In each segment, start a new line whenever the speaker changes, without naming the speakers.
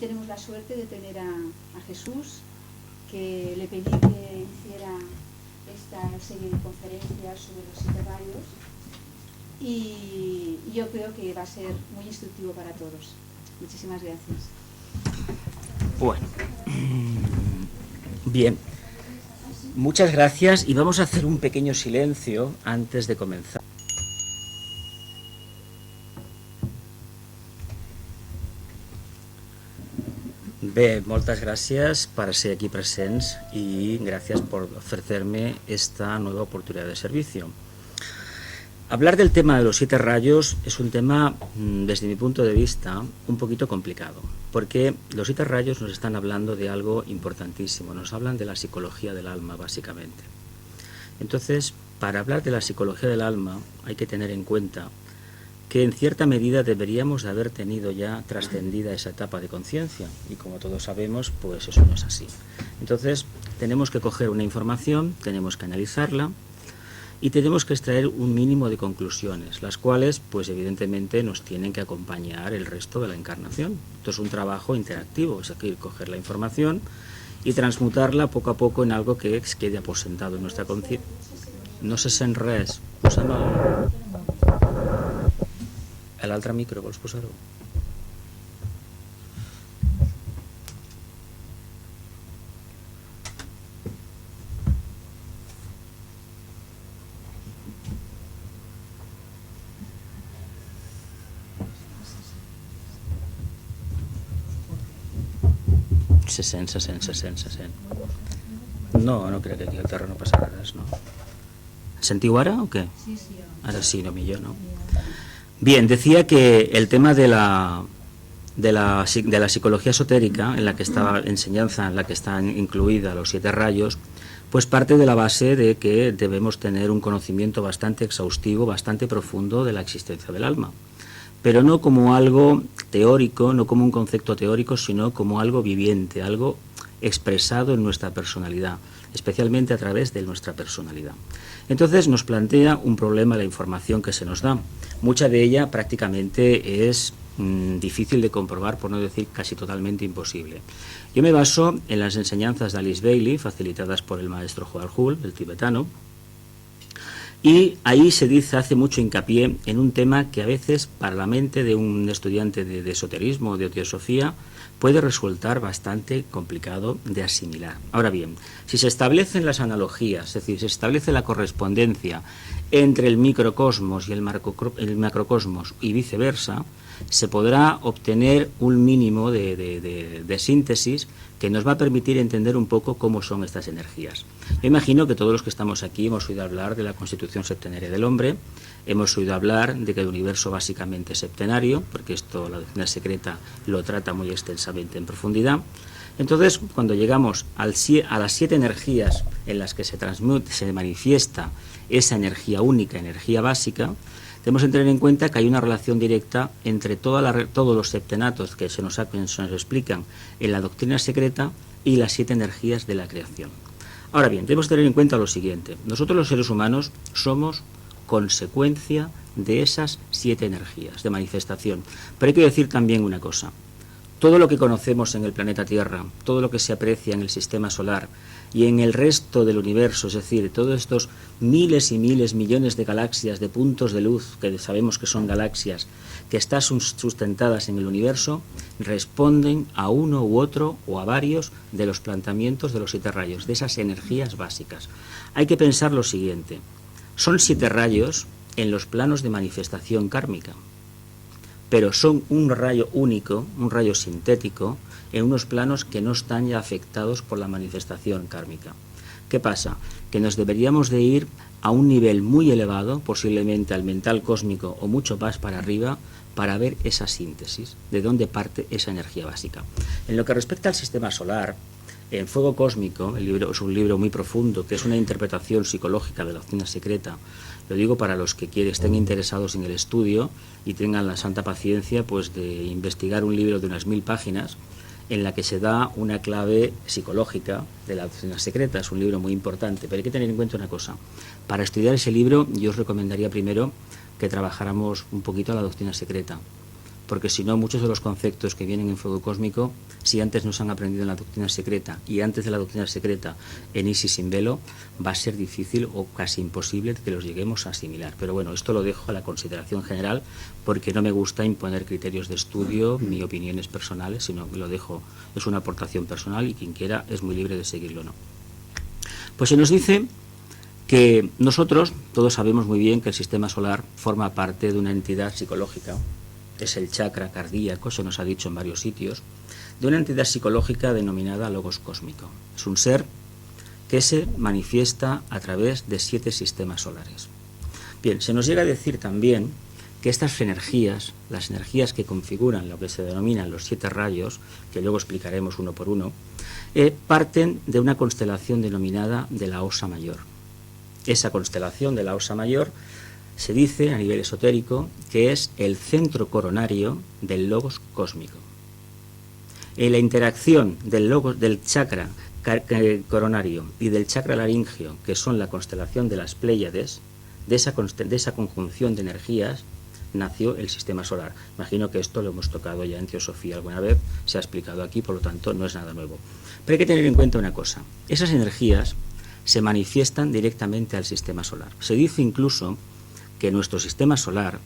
tenemos la suerte de tener a Jesús, que le pedí que hiciera esta serie de conferencias sobre los 7 rayos, y yo creo que va a ser muy instructivo para todos. Muchísimas gracias.
Bueno, bien, muchas gracias, y vamos a hacer un pequeño silencio antes de comenzar. Bé, moltes gràcies per ser aquí presents y gracias por ofrecerme esta nueva oportunidad de servicio. Hablar del tema de los 7 rayos es un tema, desde mi punto de vista, un poquito complicado, porque los 7 rayos nos están hablando de algo importantísimo, nos hablan de la psicología del alma, básicamente. Entonces, para hablar de la psicología del alma hay que tener en cuenta que en cierta medida deberíamos de haber tenido ya trascendida esa etapa de conciencia, y como todos sabemos, pues eso no es así. Entonces, tenemos que coger una información, tenemos que analizarla, y tenemos que extraer un mínimo de conclusiones, las cuales, pues evidentemente, nos tienen que acompañar el resto de la encarnación. Esto es un trabajo interactivo, es decir, coger la información y transmutarla poco a poco en algo que quede aposentado en nuestra conciencia. No se sent res. L'altre micro, vols posar-ho? Se sent. No, no crec que aquí al terra no passarà res, no? ¿Sentiu ara o qué?
Sí, sí.
Ahora sí, no millor, ¿no? Bien, decía que el tema de la psicología esotérica, en la que está enseñanza, en la que están incluidas los 7 rayos, pues parte de la base de que debemos tener un conocimiento bastante exhaustivo, bastante profundo de la existencia del alma, pero no como algo teórico, no como un concepto teórico, sino como algo viviente, algo expresado en nuestra personalidad, especialmente a través de nuestra personalidad. Entonces nos plantea un problema la información que se nos da. Mucha de ella prácticamente es difícil de comprobar, por no decir casi totalmente imposible. Yo me baso en las enseñanzas de Alice Bailey, facilitadas por el maestro Howard Hull, el tibetano, y ahí se dice, hace mucho hincapié en un tema que a veces para la mente de un estudiante de esoterismo o de teosofía puede resultar bastante complicado de asimilar. Ahora bien, si se establecen las analogías, es decir, se establece la correspondencia entre el microcosmos y el macrocosmos y viceversa, se podrá obtener un mínimo de síntesis que nos va a permitir entender un poco cómo son estas energías. Yo imagino que todos los que estamos aquí hemos oído hablar de la constitución septenaria del hombre, hemos oído hablar de que el universo básicamente es septenario, porque esto la doctrina secreta lo trata muy extensamente en profundidad. Entonces, cuando llegamos a las 7 energías en las que se manifiesta esa energía única, energía básica, tenemos que tener en cuenta que hay una relación directa entre todos los septenatos que se nos explican en la doctrina secreta y las 7 energías de la creación. Ahora bien, debemos tener en cuenta lo siguiente: nosotros los seres humanos somos consecuencia de esas 7 energías de manifestación. Pero hay que decir también una cosa: todo lo que conocemos en el planeta Tierra, todo lo que se aprecia en el sistema solar y en el resto del universo, es decir, todos estos miles y miles, millones de galaxias, de puntos de luz, que sabemos que son galaxias, que están sustentadas en el universo, responden a uno u otro o a varios de los planteamientos de los 7 rayos, de esas energías básicas. Hay que pensar lo siguiente: son 7 rayos en los planos de manifestación kármica, pero son un rayo único, un rayo sintético, en unos planos que no están ya afectados por la manifestación kármica. ¿Qué pasa? Que nos deberíamos de ir a un nivel muy elevado, posiblemente al mental cósmico o mucho más para arriba, para ver esa síntesis, de dónde parte esa energía básica. En lo que respecta al sistema solar, en Fuego Cósmico, el libro es un libro muy profundo, que es una interpretación psicológica de la doctrina secreta. Lo digo para los que estén interesados en el estudio y tengan la santa paciencia pues de investigar un libro de unas 1000 páginas en la que se da una clave psicológica de la doctrina secreta. Es un libro muy importante, pero hay que tener en cuenta una cosa: para estudiar ese libro yo os recomendaría primero que trabajáramos un poquito la doctrina secreta, porque si no, muchos de los conceptos que vienen en fuego cósmico, si antes nos han aprendido en la doctrina secreta y antes de la doctrina secreta en Isis sin velo, va a ser difícil o casi imposible que los lleguemos a asimilar. Pero bueno, esto lo dejo a la consideración general porque no me gusta imponer criterios de estudio ni opiniones personales, sino que lo dejo, es una aportación personal y quien quiera es muy libre de seguirlo o no. Pues se nos dice que nosotros todos sabemos muy bien que el sistema solar forma parte de una entidad psicológica, es el chakra cardíaco, se nos ha dicho en varios sitios, de una entidad psicológica denominada logos cósmico. Es un ser que se manifiesta a través de 7 sistemas solares. Bien, se nos llega a decir también que estas energías, las energías que configuran lo que se denominan los 7 rayos, que luego explicaremos uno por uno, parten de una constelación denominada de la Osa Mayor. Esa constelación de la Osa Mayor se dice a nivel esotérico que es el centro coronario del logos cósmico. En la interacción del chakra coronario y del chakra laringio, que son la constelación de las Pléyades, de esa conjunción de energías nació el sistema solar. Imagino que esto lo hemos tocado ya en Teosofía alguna vez, se ha explicado aquí, por lo tanto no es nada nuevo. Pero hay que tener en cuenta una cosa, esas energías se manifiestan directamente al sistema solar. Se dice incluso que nuestro sistema solar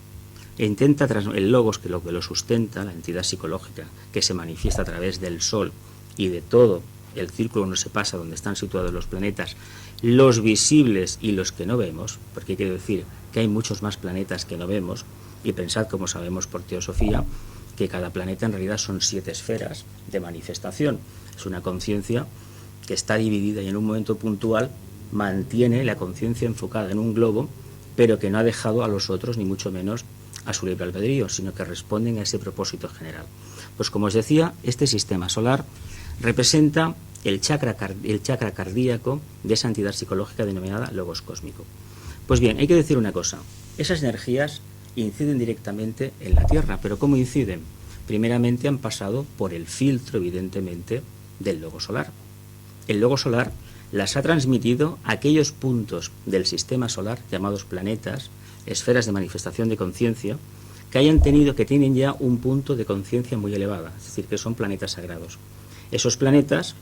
intenta, el logos que lo sustenta, la entidad psicológica que se manifiesta a través del Sol y de todo el círculo donde se pasa, donde están situados los planetas, los visibles y los que no vemos, porque quiero decir que hay muchos más planetas que no vemos, y pensad, como sabemos por Teosofía, que cada planeta en realidad son 7 esferas de manifestación. Es una conciencia que está dividida y en un momento puntual mantiene la conciencia enfocada en un globo, pero que no ha dejado a los otros, ni mucho menos a su libre albedrío, sino que responden a ese propósito general. Pues como os decía, este sistema solar representa el chakra cardíaco de esa entidad psicológica denominada logos cósmico. Pues bien, hay que decir una cosa, esas energías inciden directamente en la Tierra, pero ¿cómo inciden? Primeramente han pasado por el filtro, evidentemente, del logo solar. El logo solar las ha transmitido a aquellos puntos del sistema solar llamados planetas, esferas de manifestación de conciencia, que tienen ya un punto de conciencia muy elevada, es decir, que son planetas sagrados. Esos planetas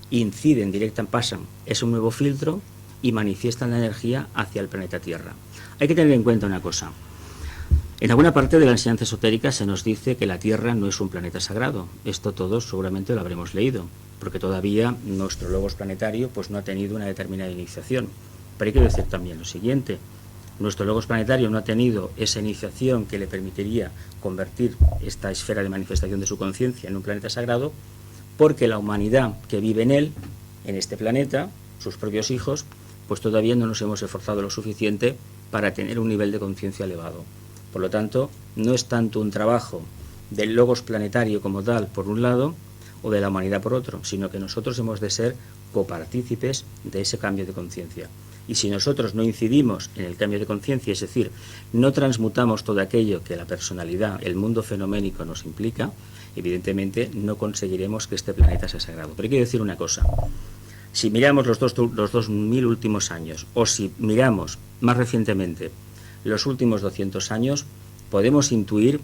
inciden pasan ese nuevo filtro y manifiestan la energía hacia el planeta Tierra. Hay que tener en cuenta una cosa. En alguna parte de la enseñanza esotérica se nos dice que la Tierra no es un planeta sagrado. Esto todos seguramente lo habremos leído, porque todavía nuestro logos planetario pues no ha tenido una determinada iniciación. Pero hay que decir también lo siguiente. Nuestro logos planetario no ha tenido esa iniciación que le permitiría convertir esta esfera de manifestación de su conciencia en un planeta sagrado, porque la humanidad que vive en él, en este planeta, sus propios hijos, pues todavía no nos hemos esforzado lo suficiente para tener un nivel de conciencia elevado. Por lo tanto, no es tanto un trabajo del logos planetario como tal, por un lado, o de la humanidad por otro, sino que nosotros hemos de ser copartícipes de ese cambio de conciencia. Y si nosotros no incidimos en el cambio de conciencia, es decir, no transmutamos todo aquello que la personalidad, el mundo fenoménico nos implica, evidentemente no conseguiremos que este planeta sea sagrado. Pero hay que decir una cosa, si miramos los 2000 últimos años, o si miramos más recientemente los últimos 200 años, podemos intuir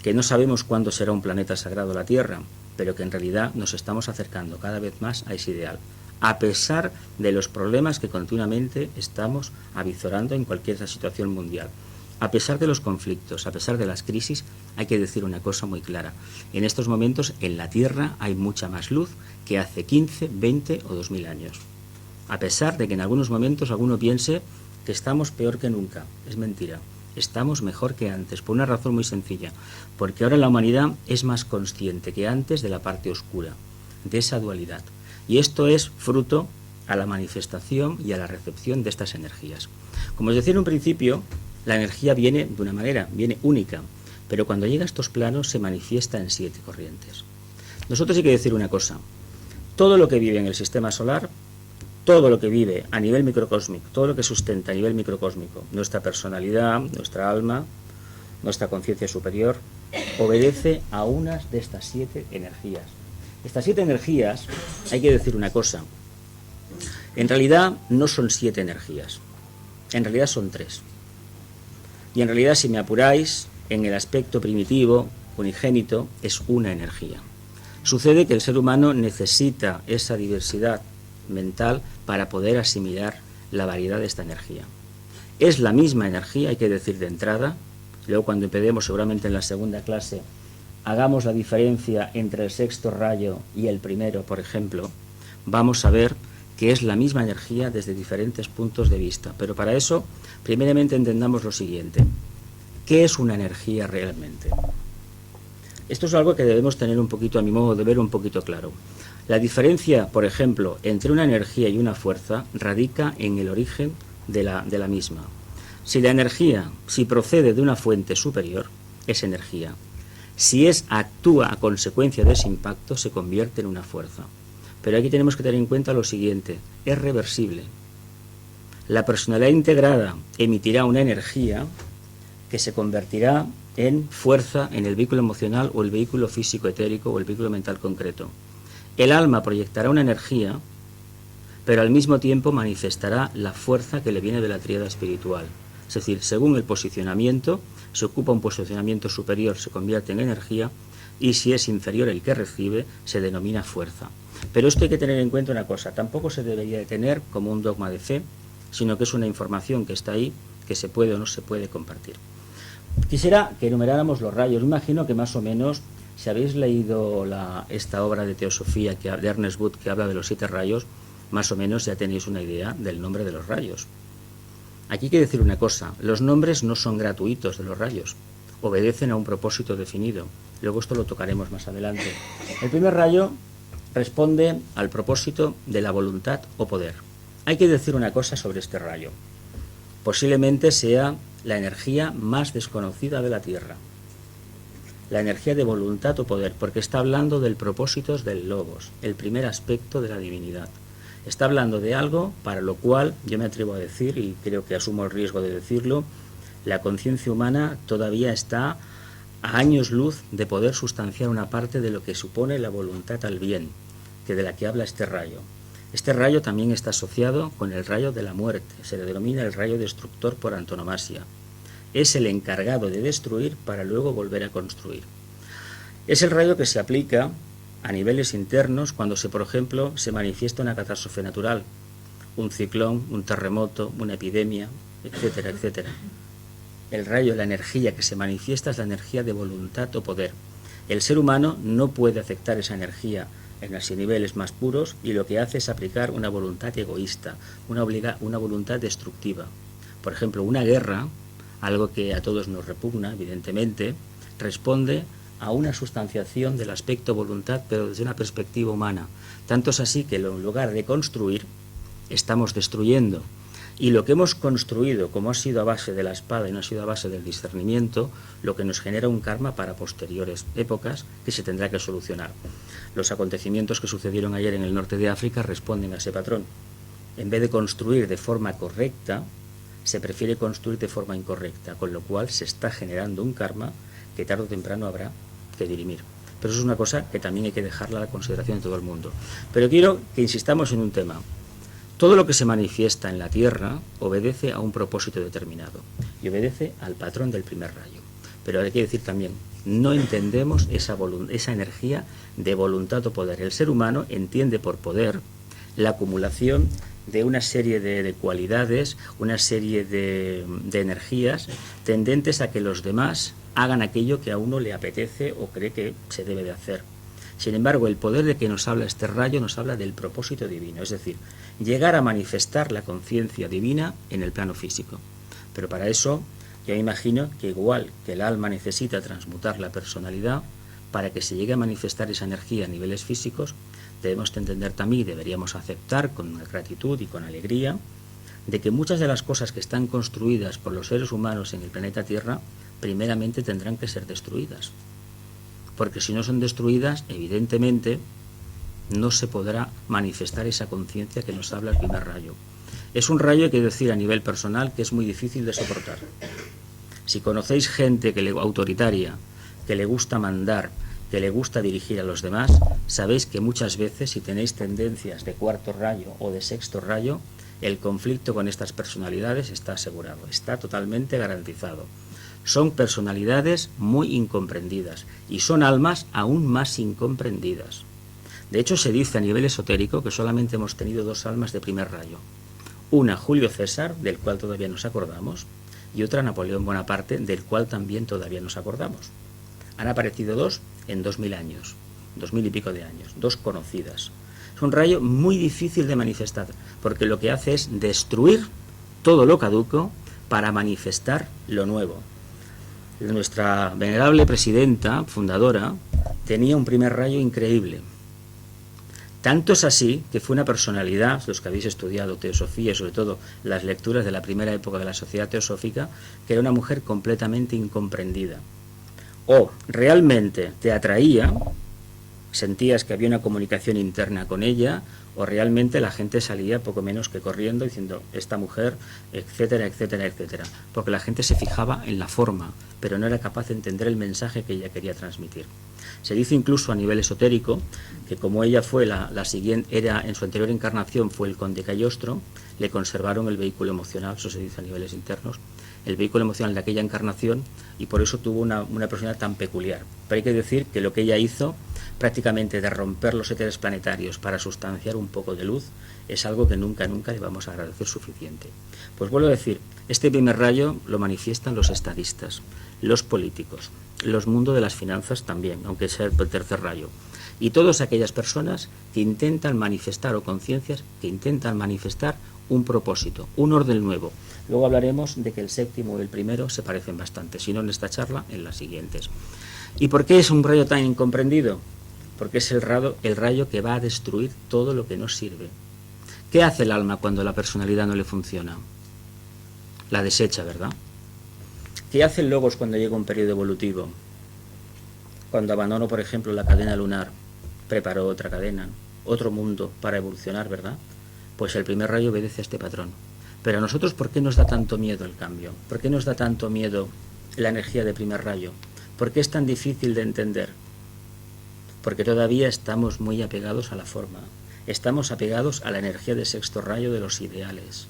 que no sabemos cuándo será un planeta sagrado la Tierra, pero que en realidad nos estamos acercando cada vez más a ese ideal, a pesar de los problemas que continuamente estamos avizorando en cualquier situación mundial. A pesar de los conflictos, a pesar de las crisis, hay que decir una cosa muy clara. En estos momentos en la Tierra hay mucha más luz que hace 15, 20 o 2000 años. A pesar de que en algunos momentos alguno piense que estamos peor que nunca. Es mentira. Estamos mejor que antes, por una razón muy sencilla. Porque ahora la humanidad es más consciente que antes de la parte oscura, de esa dualidad. Y esto es fruto a la manifestación y a la recepción de estas energías. Como os decía en un principio, la energía viene de una manera, viene única, pero cuando llega a estos planos se manifiesta en 7 corrientes. Nosotros hay que decir una cosa, todo lo que vive en el sistema solar, todo lo que vive a nivel microcósmico, todo lo que sustenta a nivel microcósmico, nuestra personalidad, nuestra alma, nuestra conciencia superior, obedece a unas de estas 7 energías. Estas 7 energías, hay que decir una cosa, en realidad no son 7 energías, en realidad son 3. Y en realidad, si me apuráis, en el aspecto primitivo, unigénito, es una energía. Sucede que el ser humano necesita esa diversidad mental para poder asimilar la variedad de esta energía. Es la misma energía, hay que decir de entrada. Luego, cuando empecemos, seguramente en la segunda clase, hagamos la diferencia entre el sexto rayo y el primero, por ejemplo, vamos a ver que es la misma energía desde diferentes puntos de vista. Pero para eso, primeramente entendamos lo siguiente. ¿Qué es una energía realmente? Esto es algo que debemos tener un poquito, a mi modo de ver, un poquito claro. La diferencia, por ejemplo, entre una energía y una fuerza radica en el origen de la misma. Si la energía, si procede de una fuente superior, es energía. Si actúa a consecuencia de ese impacto, se convierte en una fuerza. Pero aquí tenemos que tener en cuenta lo siguiente, es reversible. La personalidad integrada emitirá una energía que se convertirá en fuerza en el vehículo emocional o el vehículo físico etérico o el vehículo mental concreto. El alma proyectará una energía, pero al mismo tiempo manifestará la fuerza que le viene de la tríada espiritual. Es decir, según el posicionamiento, se ocupa un posicionamiento superior, se convierte en energía, y si es inferior el que recibe, se denomina fuerza. Pero esto hay que tener en cuenta una cosa, tampoco se debería de tener como un dogma de fe, sino que es una información que está ahí, que se puede o no se puede compartir. Quisiera que enumeráramos los rayos. Imagino que más o menos, si habéis leído esta obra de teosofía de Ernest Wood que habla de los 7 rayos, más o menos ya tenéis una idea del nombre de los rayos. Aquí hay que decir una cosa, los nombres no son gratuitos de los rayos, obedecen a un propósito definido. Luego esto lo tocaremos más adelante. El primer rayo responde al propósito de la voluntad o poder. Hay que decir una cosa sobre este rayo. Posiblemente sea la energía más desconocida de la Tierra. La energía de voluntad o poder, porque está hablando del propósito del logos, el primer aspecto de la divinidad. Está hablando de algo para lo cual, yo me atrevo a decir, y creo que asumo el riesgo de decirlo, la conciencia humana todavía está a años luz de poder sustanciar una parte de lo que supone la voluntad al bien, que de la que habla este rayo. Este rayo también está asociado con el rayo de la muerte, se le denomina el rayo destructor por antonomasia. Es el encargado de destruir para luego volver a construir. Es el rayo que se aplica a niveles internos cuando por ejemplo, se manifiesta una catástrofe natural, un ciclón, un terremoto, una epidemia, etcétera, etcétera. El rayo, la energía que se manifiesta es la energía de voluntad o poder. El ser humano no puede aceptar esa energía en los niveles más puros y lo que hace es aplicar una voluntad egoísta, una voluntad destructiva. Por ejemplo, una guerra, algo que a todos nos repugna, evidentemente, responde a una sustanciación del aspecto voluntad, pero desde una perspectiva humana. Tanto es así que en lugar de construir, estamos destruyendo. Y lo que hemos construido, como ha sido a base de la espada y no ha sido a base del discernimiento, lo que nos genera un karma para posteriores épocas que se tendrá que solucionar. Los acontecimientos que sucedieron ayer en el norte de África responden a ese patrón. En vez de construir de forma correcta, se prefiere construir de forma incorrecta, con lo cual se está generando un karma que tarde o temprano habrá que dirimir. Pero eso es una cosa que también hay que dejarla a la consideración de todo el mundo. Pero quiero que insistamos en un tema. Todo lo que se manifiesta en la Tierra obedece a un propósito determinado y obedece al patrón del primer rayo. Pero hay que decir también, no entendemos esa energía de voluntad o poder. El ser humano entiende por poder la acumulación de una serie de cualidades, una serie de energías tendentes a que los demás hagan aquello que a uno le apetece o cree que se debe de hacer. Sin embargo, el poder de que nos habla este rayo nos habla del propósito divino, es decir, llegar a manifestar la conciencia divina en el plano físico. Pero para eso, yo imagino que igual que el alma necesita transmutar la personalidad, para que se llegue a manifestar esa energía a niveles físicos, debemos entender también y deberíamos aceptar con gratitud y con alegría de que muchas de las cosas que están construidas por los seres humanos en el planeta Tierra, primeramente tendrán que ser destruidas. Porque si no son destruidas, evidentemente, no se podrá manifestar esa conciencia que nos habla el primer rayo. Es un rayo, hay que decir a nivel personal, que es muy difícil de soportar. Si conocéis gente autoritaria, que le gusta mandar, que le gusta dirigir a los demás, sabéis que muchas veces, si tenéis tendencias de cuarto rayo o de sexto rayo, el conflicto con estas personalidades está asegurado, está totalmente garantizado. Son personalidades muy incomprendidas y son almas aún más incomprendidas. De hecho, se dice a nivel esotérico que solamente hemos tenido 2 almas de primer rayo. Una, Julio César, del cual todavía nos acordamos, y otra, Napoleón Bonaparte, del cual también todavía nos acordamos. Han aparecido 2 en 2000 años, 2000 y pico de años, 2 conocidas. Es un rayo muy difícil de manifestar, porque lo que hace es destruir todo lo caduco para manifestar lo nuevo. Nuestra venerable presidenta, fundadora, tenía un primer rayo increíble. Tanto es así que fue una personalidad, los que habéis estudiado teosofía y sobre todo las lecturas de la primera época de la sociedad teosófica, que era una mujer completamente incomprendida. O realmente te atraía, sentías que había una comunicación interna con ella, o realmente la gente salía poco menos que corriendo diciendo esta mujer, etcétera, etcétera, etcétera, porque la gente se fijaba en la forma, pero no era capaz de entender el mensaje que ella quería transmitir. Se dice incluso a nivel esotérico que como ella fue la siguiente, era en su anterior encarnación fue el conde Cagliostro, le conservaron el vehículo emocional, eso se dice a niveles internos, el vehículo emocional de aquella encarnación, y por eso tuvo una personalidad tan peculiar. Pero hay que decir que lo que ella hizo, prácticamente de romper los éteres planetarios para sustanciar un poco de luz, es algo que nunca le vamos a agradecer suficiente. Pues vuelvo a decir, este primer rayo lo manifiestan los estadistas, los políticos, los mundos de las finanzas también, aunque sea el tercer rayo, y todas aquellas personas que intentan manifestar, o conciencias que intentan manifestar un propósito, un orden nuevo. Luego hablaremos de que el séptimo y el primero se parecen bastante, si no en esta charla, en las siguientes. ¿Y por qué es un rayo tan incomprendido? Porque es el rayo que va a destruir todo lo que nos sirve. ¿Qué hace el alma cuando la personalidad no le funciona? La desecha, ¿verdad? ¿Qué hace el logos cuando llega un periodo evolutivo? Cuando abandonó, por ejemplo, la cadena lunar, preparó otra cadena, otro mundo para evolucionar, ¿verdad? Pues el primer rayo obedece a este patrón. Pero a nosotros, ¿por qué nos da tanto miedo el cambio? ¿Por qué nos da tanto miedo la energía de primer rayo? ¿Por qué es tan difícil de entender? Porque todavía estamos muy apegados a la forma. Estamos apegados a la energía de sexto rayo de los ideales.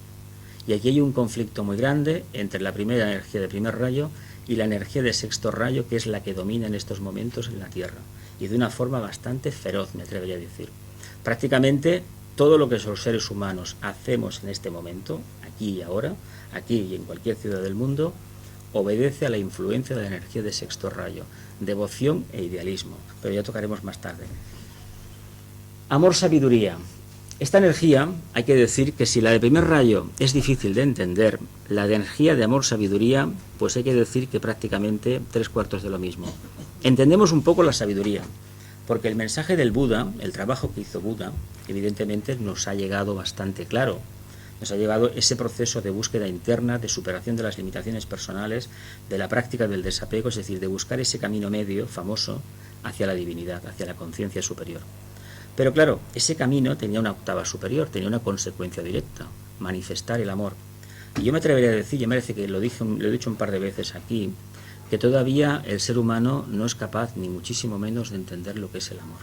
Y aquí hay un conflicto muy grande entre la primera energía de primer rayo y la energía de sexto rayo, que es la que domina en estos momentos en la Tierra. Y de una forma bastante feroz, me atrevería a decir. Prácticamente todo lo que los seres humanos hacemos en este momento, aquí y ahora, aquí y en cualquier ciudad del mundo, obedece a la influencia de la energía de sexto rayo, devoción e idealismo, pero ya tocaremos más tarde. Amor-sabiduría. Esta energía, hay que decir que si la de primer rayo es difícil de entender, la de energía de amor-sabiduría, pues hay que decir que prácticamente 3/4 de lo mismo. Entendemos un poco la sabiduría, porque el mensaje del Buda, el trabajo que hizo Buda, evidentemente nos ha llegado bastante claro. Nos ha llegado ese proceso de búsqueda interna, de superación de las limitaciones personales, de la práctica del desapego, es decir, de buscar ese camino medio famoso hacia la divinidad, hacia la conciencia superior. Pero claro, ese camino tenía una octava superior, tenía una consecuencia directa, manifestar el amor. Y yo me atrevería a decir, yo me parece que lo he dicho un par de veces aquí, que todavía el ser humano no es capaz, ni muchísimo menos, de entender lo que es el amor.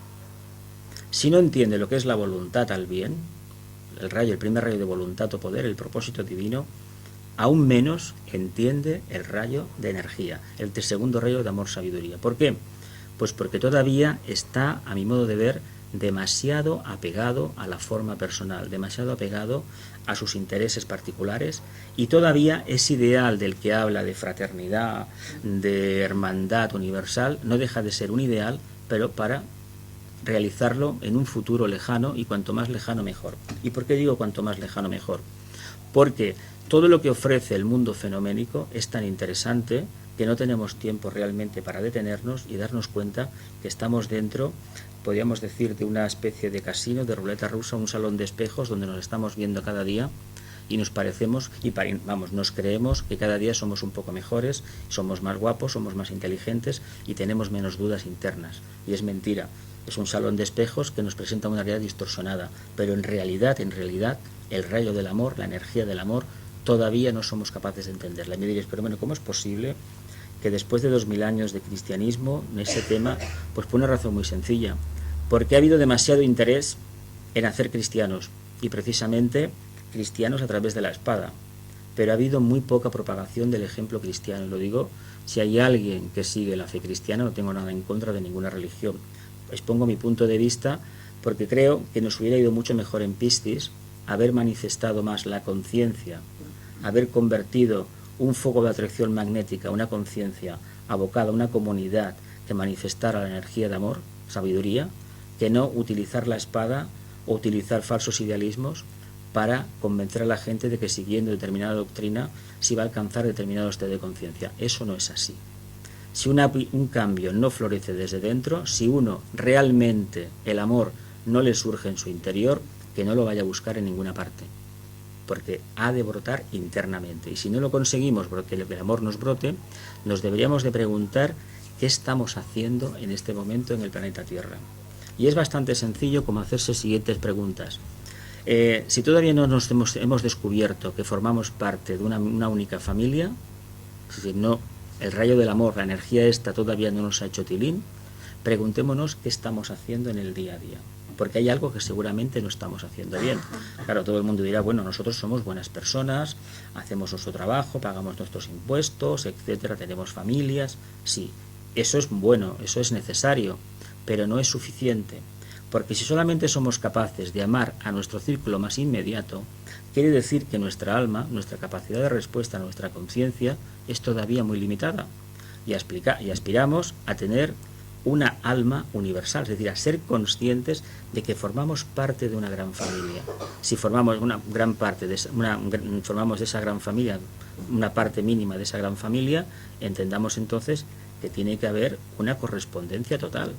Si no entiende lo que es la voluntad al bien, el primer rayo de voluntad o poder, el propósito divino, aún menos entiende el rayo de energía, el segundo rayo de amor-sabiduría. ¿Por qué? Pues porque todavía está, a mi modo de ver, demasiado apegado a la forma personal, demasiado apegado a sus intereses particulares, y todavía ese ideal del que habla de fraternidad, de hermandad universal, no deja de ser un ideal, pero para realizarlo en un futuro lejano, y cuanto más lejano mejor. ¿Y por qué digo cuanto más lejano mejor? Porque todo lo que ofrece el mundo fenoménico es tan interesante que no tenemos tiempo realmente para detenernos y darnos cuenta que estamos dentro, podríamos decir, de una especie de casino, de ruleta rusa, un salón de espejos donde nos estamos viendo cada día y nos parecemos, nos creemos que cada día somos un poco mejores, somos más guapos, somos más inteligentes y tenemos menos dudas internas. Y es mentira. Es un salón de espejos que nos presenta una realidad distorsionada, pero en realidad, el rayo del amor, la energía del amor, todavía no somos capaces de entenderla. Y me diréis, pero bueno, ¿cómo es posible que después de 2000 años de cristianismo, en ese tema? Pues por una razón muy sencilla, porque ha habido demasiado interés en hacer cristianos, y precisamente cristianos a través de la espada, pero ha habido muy poca propagación del ejemplo cristiano. Lo digo Si hay alguien que sigue la fe cristiana, no tengo nada en contra de ninguna religión. Expongo mi punto de vista porque creo que nos hubiera ido mucho mejor en Piscis haber manifestado más la conciencia, haber convertido un foco de atracción magnética, una conciencia abocada a una comunidad que manifestara la energía de amor, sabiduría, que no utilizar la espada o utilizar falsos idealismos para convencer a la gente de que siguiendo determinada doctrina se va a alcanzar determinado estado de conciencia. Eso no es así. Si un cambio no florece desde dentro, si uno realmente el amor no le surge en su interior, que no lo vaya a buscar en ninguna parte, porque ha de brotar internamente. Y si no lo conseguimos porque el amor nos brote, nos deberíamos de preguntar qué estamos haciendo en este momento en el planeta Tierra. Y es bastante sencillo como hacerse siguientes preguntas. Si todavía no nos hemos descubierto que formamos parte de una única familia, es decir, no, el rayo del amor, la energía esta todavía no nos ha hecho tilín, preguntémonos qué estamos haciendo en el día a día, porque hay algo que seguramente no estamos haciendo bien. Claro, todo el mundo dirá, bueno, nosotros somos buenas personas, hacemos nuestro trabajo, pagamos nuestros impuestos, etcétera, tenemos familias. Sí, eso es bueno, eso es necesario, pero no es suficiente. Porque si solamente somos capaces de amar a nuestro círculo más inmediato, quiere decir que nuestra alma, nuestra capacidad de respuesta a nuestra conciencia es todavía muy limitada. Y aspiramos a tener una alma universal, es decir, a ser conscientes de que formamos parte de una gran familia. Si formamos formamos de esa gran familia, una parte mínima de esa gran familia, entendamos entonces que tiene que haber una correspondencia total.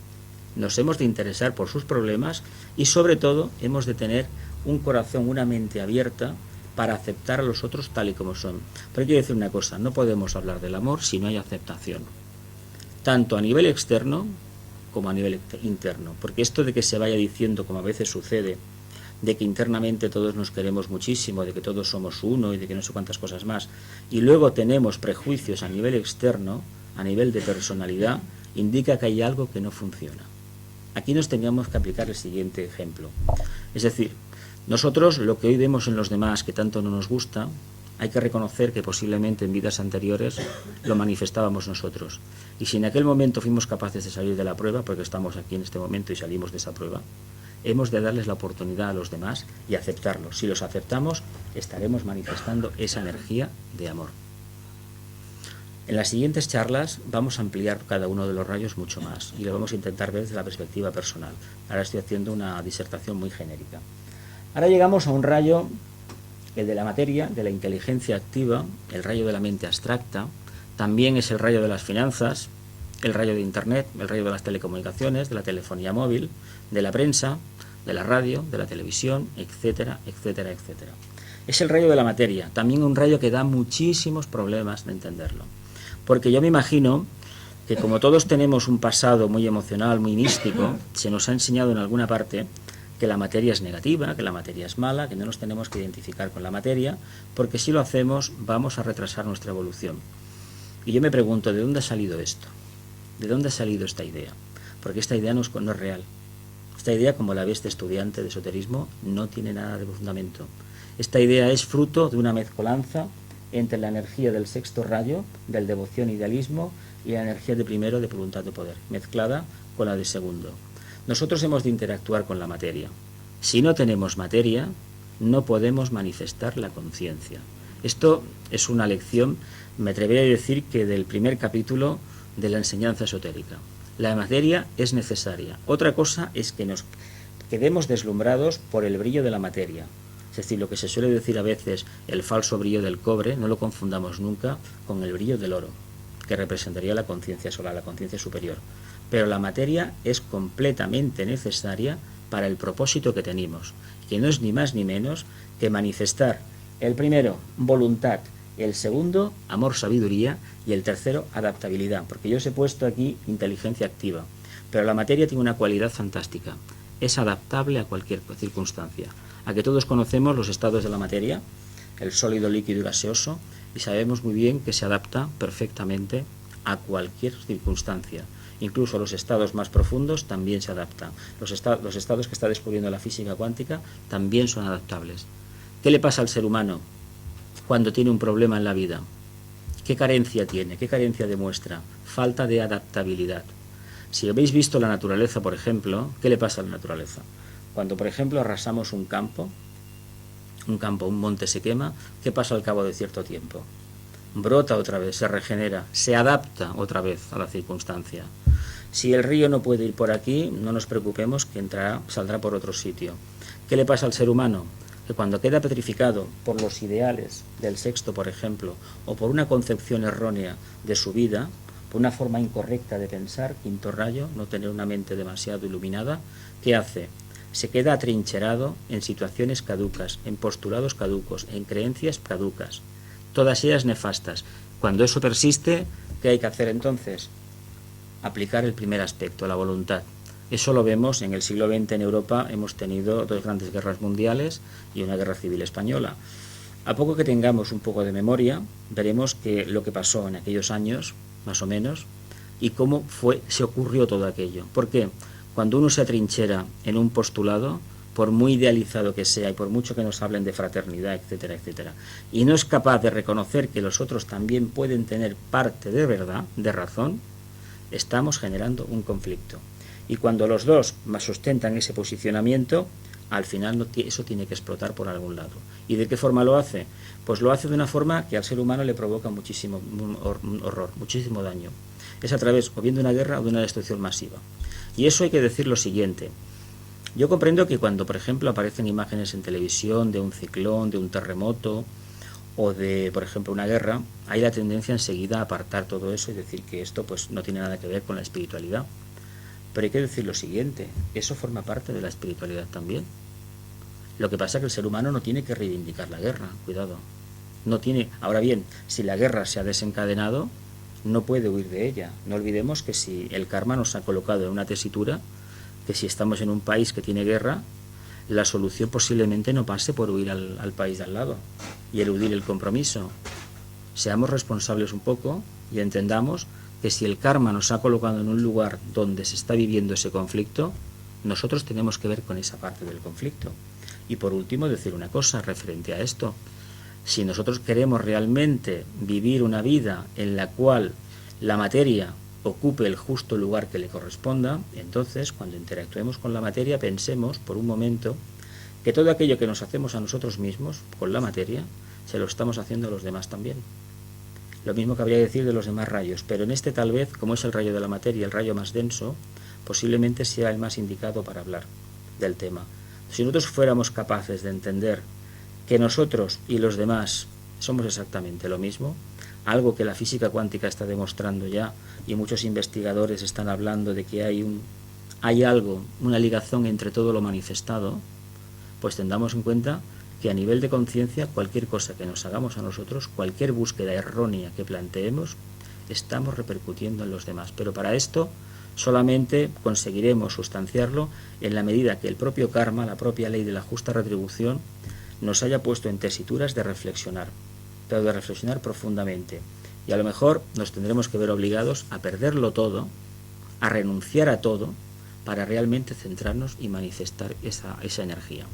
Nos hemos de interesar por sus problemas y sobre todo hemos de tener un corazón, una mente abierta para aceptar a los otros tal y como son. Pero quiero decir una cosa, no podemos hablar del amor si no hay aceptación, tanto a nivel externo como a nivel interno, porque esto de que se vaya diciendo, como a veces sucede, de que internamente todos nos queremos muchísimo, de que todos somos uno y de que no sé cuántas cosas más, y luego tenemos prejuicios a nivel externo, a nivel de personalidad, indica que hay algo que no funciona. Aquí nos teníamos que aplicar el siguiente ejemplo. Es decir, nosotros lo que hoy vemos en los demás que tanto no nos gusta, hay que reconocer que posiblemente en vidas anteriores lo manifestábamos nosotros. Y si en aquel momento fuimos capaces de salir de la prueba, porque estamos aquí en este momento y salimos de esa prueba, hemos de darles la oportunidad a los demás y aceptarlos. Si los aceptamos, estaremos manifestando esa energía de amor. En las siguientes charlas vamos a ampliar cada uno de los rayos mucho más y lo vamos a intentar ver desde la perspectiva personal. Ahora estoy haciendo una disertación muy genérica. Ahora llegamos a un rayo, el de la materia, de la inteligencia activa, el rayo de la mente abstracta, también es el rayo de las finanzas, el rayo de Internet, el rayo de las telecomunicaciones, de la telefonía móvil, de la prensa, de la radio, de la televisión, etcétera, etcétera, etcétera. Es el rayo de la materia, también un rayo que da muchísimos problemas de entenderlo. Porque yo me imagino que como todos tenemos un pasado muy emocional, muy místico, se nos ha enseñado en alguna parte que la materia es negativa, que la materia es mala, que no nos tenemos que identificar con la materia, porque si lo hacemos vamos a retrasar nuestra evolución. Y yo me pregunto, ¿de dónde ha salido esto? ¿De dónde ha salido esta idea? Porque esta idea no es real. Esta idea, como la ve este estudiante de esoterismo, no tiene nada de fundamento. Esta idea es fruto de una mezcolanza entre la energía del sexto rayo, del devoción e idealismo, y la energía de primero, de voluntad de poder, mezclada con la de segundo. Nosotros hemos de interactuar con la materia. Si no tenemos materia, no podemos manifestar la conciencia. Esto es una lección, me atrevería a decir que del primer capítulo de la enseñanza esotérica. La materia es necesaria. Otra cosa es que nos quedemos deslumbrados por el brillo de la materia. Es decir, lo que se suele decir a veces, el falso brillo del cobre, no lo confundamos nunca con el brillo del oro, que representaría la conciencia solar, la conciencia superior. Pero la materia es completamente necesaria para el propósito que tenemos, que no es ni más ni menos que manifestar el primero, voluntad, el segundo, amor, sabiduría, y el tercero, adaptabilidad, porque yo os he puesto aquí inteligencia activa, pero la materia tiene una cualidad fantástica, es adaptable a cualquier circunstancia. A que todos conocemos los estados de la materia, el sólido, líquido y gaseoso, y sabemos muy bien que se adapta perfectamente a cualquier circunstancia. Incluso los estados más profundos también se adaptan. Los estados que está descubriendo la física cuántica también son adaptables. ¿Qué le pasa al ser humano cuando tiene un problema en la vida? ¿Qué carencia tiene? ¿Qué carencia demuestra? Falta de adaptabilidad. Si habéis visto la naturaleza, por ejemplo, ¿qué le pasa a la naturaleza? Cuando, por ejemplo, arrasamos un campo, un monte se quema, ¿qué pasa al cabo de cierto tiempo? Brota otra vez, se regenera, se adapta otra vez a la circunstancia. Si el río no puede ir por aquí, no nos preocupemos que saldrá por otro sitio. ¿Qué le pasa al ser humano? Que cuando queda petrificado por los ideales del sexto, por ejemplo, o por una concepción errónea de su vida, por una forma incorrecta de pensar, quinto rayo, no tener una mente demasiado iluminada, ¿qué hace? Se queda atrincherado en situaciones caducas, en postulados caducos, en creencias caducas, todas ellas nefastas. Cuando eso persiste, ¿qué hay que hacer entonces? Aplicar el primer aspecto, la voluntad. Eso lo vemos en el siglo XX en Europa, hemos tenido 2 grandes guerras mundiales y una guerra civil española. A poco que tengamos un poco de memoria, veremos que lo que pasó en aquellos años, más o menos, y cómo se ocurrió todo aquello. ¿Por qué? Cuando uno se atrinchera en un postulado, por muy idealizado que sea y por mucho que nos hablen de fraternidad, etcétera, etcétera, y no es capaz de reconocer que los otros también pueden tener parte de verdad, de razón, estamos generando un conflicto. Y cuando los dos sustentan ese posicionamiento, al final eso tiene que explotar por algún lado. ¿Y de qué forma lo hace? Pues lo hace de una forma que al ser humano le provoca muchísimo horror, muchísimo daño. Es a través o bien de una guerra o de una destrucción masiva. Y eso hay que decir lo siguiente. Yo comprendo que cuando, por ejemplo, aparecen imágenes en televisión de un ciclón, de un terremoto o de, por ejemplo, una guerra, hay la tendencia enseguida a apartar todo eso y decir que esto pues no tiene nada que ver con la espiritualidad. Pero hay que decir lo siguiente, eso forma parte de la espiritualidad también. Lo que pasa es que el ser humano no tiene que reivindicar la guerra, cuidado. No tiene. Ahora bien, si la guerra se ha desencadenado, no puede huir de ella. No olvidemos que si el karma nos ha colocado en una tesitura, que si estamos en un país que tiene guerra, la solución posiblemente no pase por huir al país de al lado y eludir el compromiso. Seamos responsables un poco y entendamos que si el karma nos ha colocado en un lugar donde se está viviendo ese conflicto, nosotros tenemos que ver con esa parte del conflicto. Y por último, decir una cosa referente a esto. Si nosotros queremos realmente vivir una vida en la cual la materia ocupe el justo lugar que le corresponda, entonces, cuando interactuemos con la materia, pensemos por un momento que todo aquello que nos hacemos a nosotros mismos con la materia, se lo estamos haciendo a los demás también. Lo mismo cabría decir de los demás rayos, pero en este tal vez, como es el rayo de la materia, el rayo más denso, posiblemente sea el más indicado para hablar del tema. Si nosotros fuéramos capaces de entender que nosotros y los demás somos exactamente lo mismo, algo que la física cuántica está demostrando ya y muchos investigadores están hablando de que hay algo, una ligación entre todo lo manifestado, pues tengamos en cuenta que a nivel de conciencia cualquier cosa que nos hagamos a nosotros, cualquier búsqueda errónea que planteemos, estamos repercutiendo en los demás. Pero para esto solamente conseguiremos sustanciarlo en la medida que el propio karma, la propia ley de la justa retribución, nos haya puesto en tesituras de reflexionar, pero de reflexionar profundamente. Y a lo mejor nos tendremos que ver obligados a perderlo todo, a renunciar a todo, para realmente centrarnos y manifestar esa energía.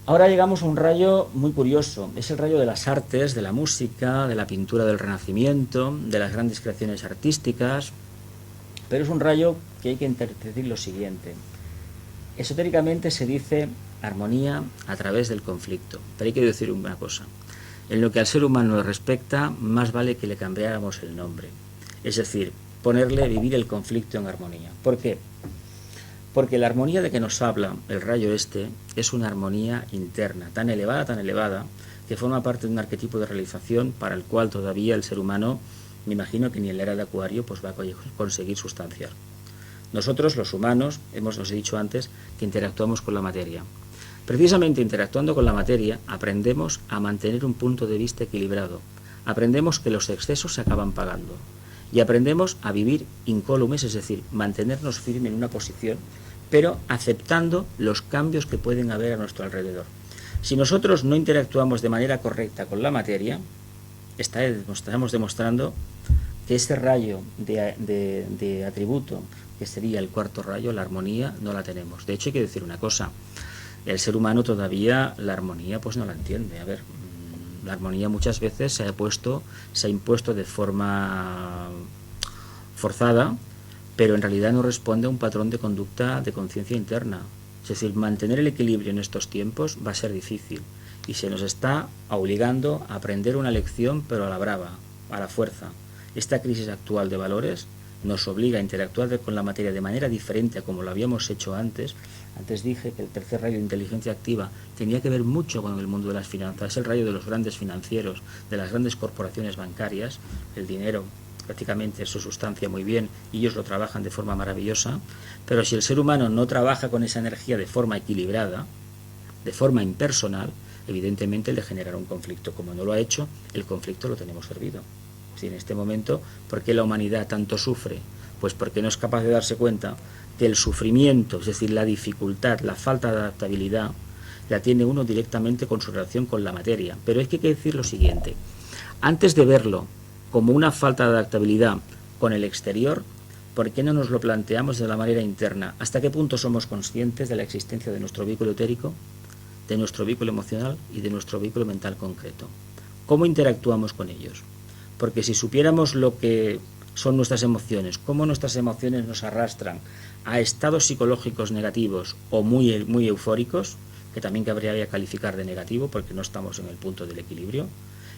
Ahora llegamos a un rayo muy curioso, es el rayo de las artes, de la música, de la pintura del Renacimiento, de las grandes creaciones artísticas, pero es un rayo que hay que interpretar lo siguiente. Esotéricamente se dice armonía a través del conflicto, pero hay que decir una cosa. En lo que al ser humano le respecta, más vale que le cambiáramos el nombre. Es decir, vivir el conflicto en armonía. ¿Por qué? Porque la armonía de que nos habla el rayo este es una armonía interna, tan elevada, que forma parte de un arquetipo de realización para el cual todavía el ser humano, me imagino que ni en la era de Acuario, pues va a conseguir sustanciar. Nosotros, los humanos, os he dicho antes, que interactuamos con la materia. Precisamente interactuando con la materia, aprendemos a mantener un punto de vista equilibrado. Aprendemos que los excesos se acaban pagando. Y aprendemos a vivir incólumes, es decir, mantenernos firmes en una posición, pero aceptando los cambios que pueden haber a nuestro alrededor. Si nosotros no interactuamos de manera correcta con la materia, estamos demostrando que ese rayo de atributo, que sería el cuarto rayo, la armonía, no la tenemos. De hecho, hay que decir una cosa, el ser humano todavía la armonía pues no la entiende. A ver, La armonía muchas veces se ha impuesto de forma forzada, pero en realidad no responde a un patrón de conducta de conciencia interna. Es decir, mantener el equilibrio en estos tiempos va a ser difícil y se nos está obligando a aprender una lección, pero a la brava, a la fuerza. Esta crisis actual de valores nos obliga a interactuar con la materia de manera diferente a como lo habíamos hecho antes. Antes dije que el tercer rayo de inteligencia activa tenía que ver mucho con el mundo de las finanzas, es el rayo de los grandes financieros, de las grandes corporaciones bancarias. El dinero prácticamente es su sustancia muy bien y ellos lo trabajan de forma maravillosa, pero si el ser humano no trabaja con esa energía de forma equilibrada, de forma impersonal, evidentemente le generará un conflicto. Como no lo ha hecho, el conflicto lo tenemos servido. Si en este momento, ¿por qué la humanidad tanto sufre? Pues porque no es capaz de darse cuenta que el sufrimiento, es decir, la dificultad, la falta de adaptabilidad, la tiene uno directamente con su relación con la materia. Pero hay que decir lo siguiente: antes de verlo como una falta de adaptabilidad con el exterior, ¿por qué no nos lo planteamos de la manera interna? ¿Hasta qué punto somos conscientes de la existencia de nuestro vehículo etérico, de nuestro vehículo emocional y de nuestro vehículo mental concreto? ¿Cómo interactuamos con ellos? Porque si supiéramos lo que son nuestras emociones, cómo nuestras emociones nos arrastran a estados psicológicos negativos o muy eufóricos, que también cabría calificar de negativo porque no estamos en el punto del equilibrio,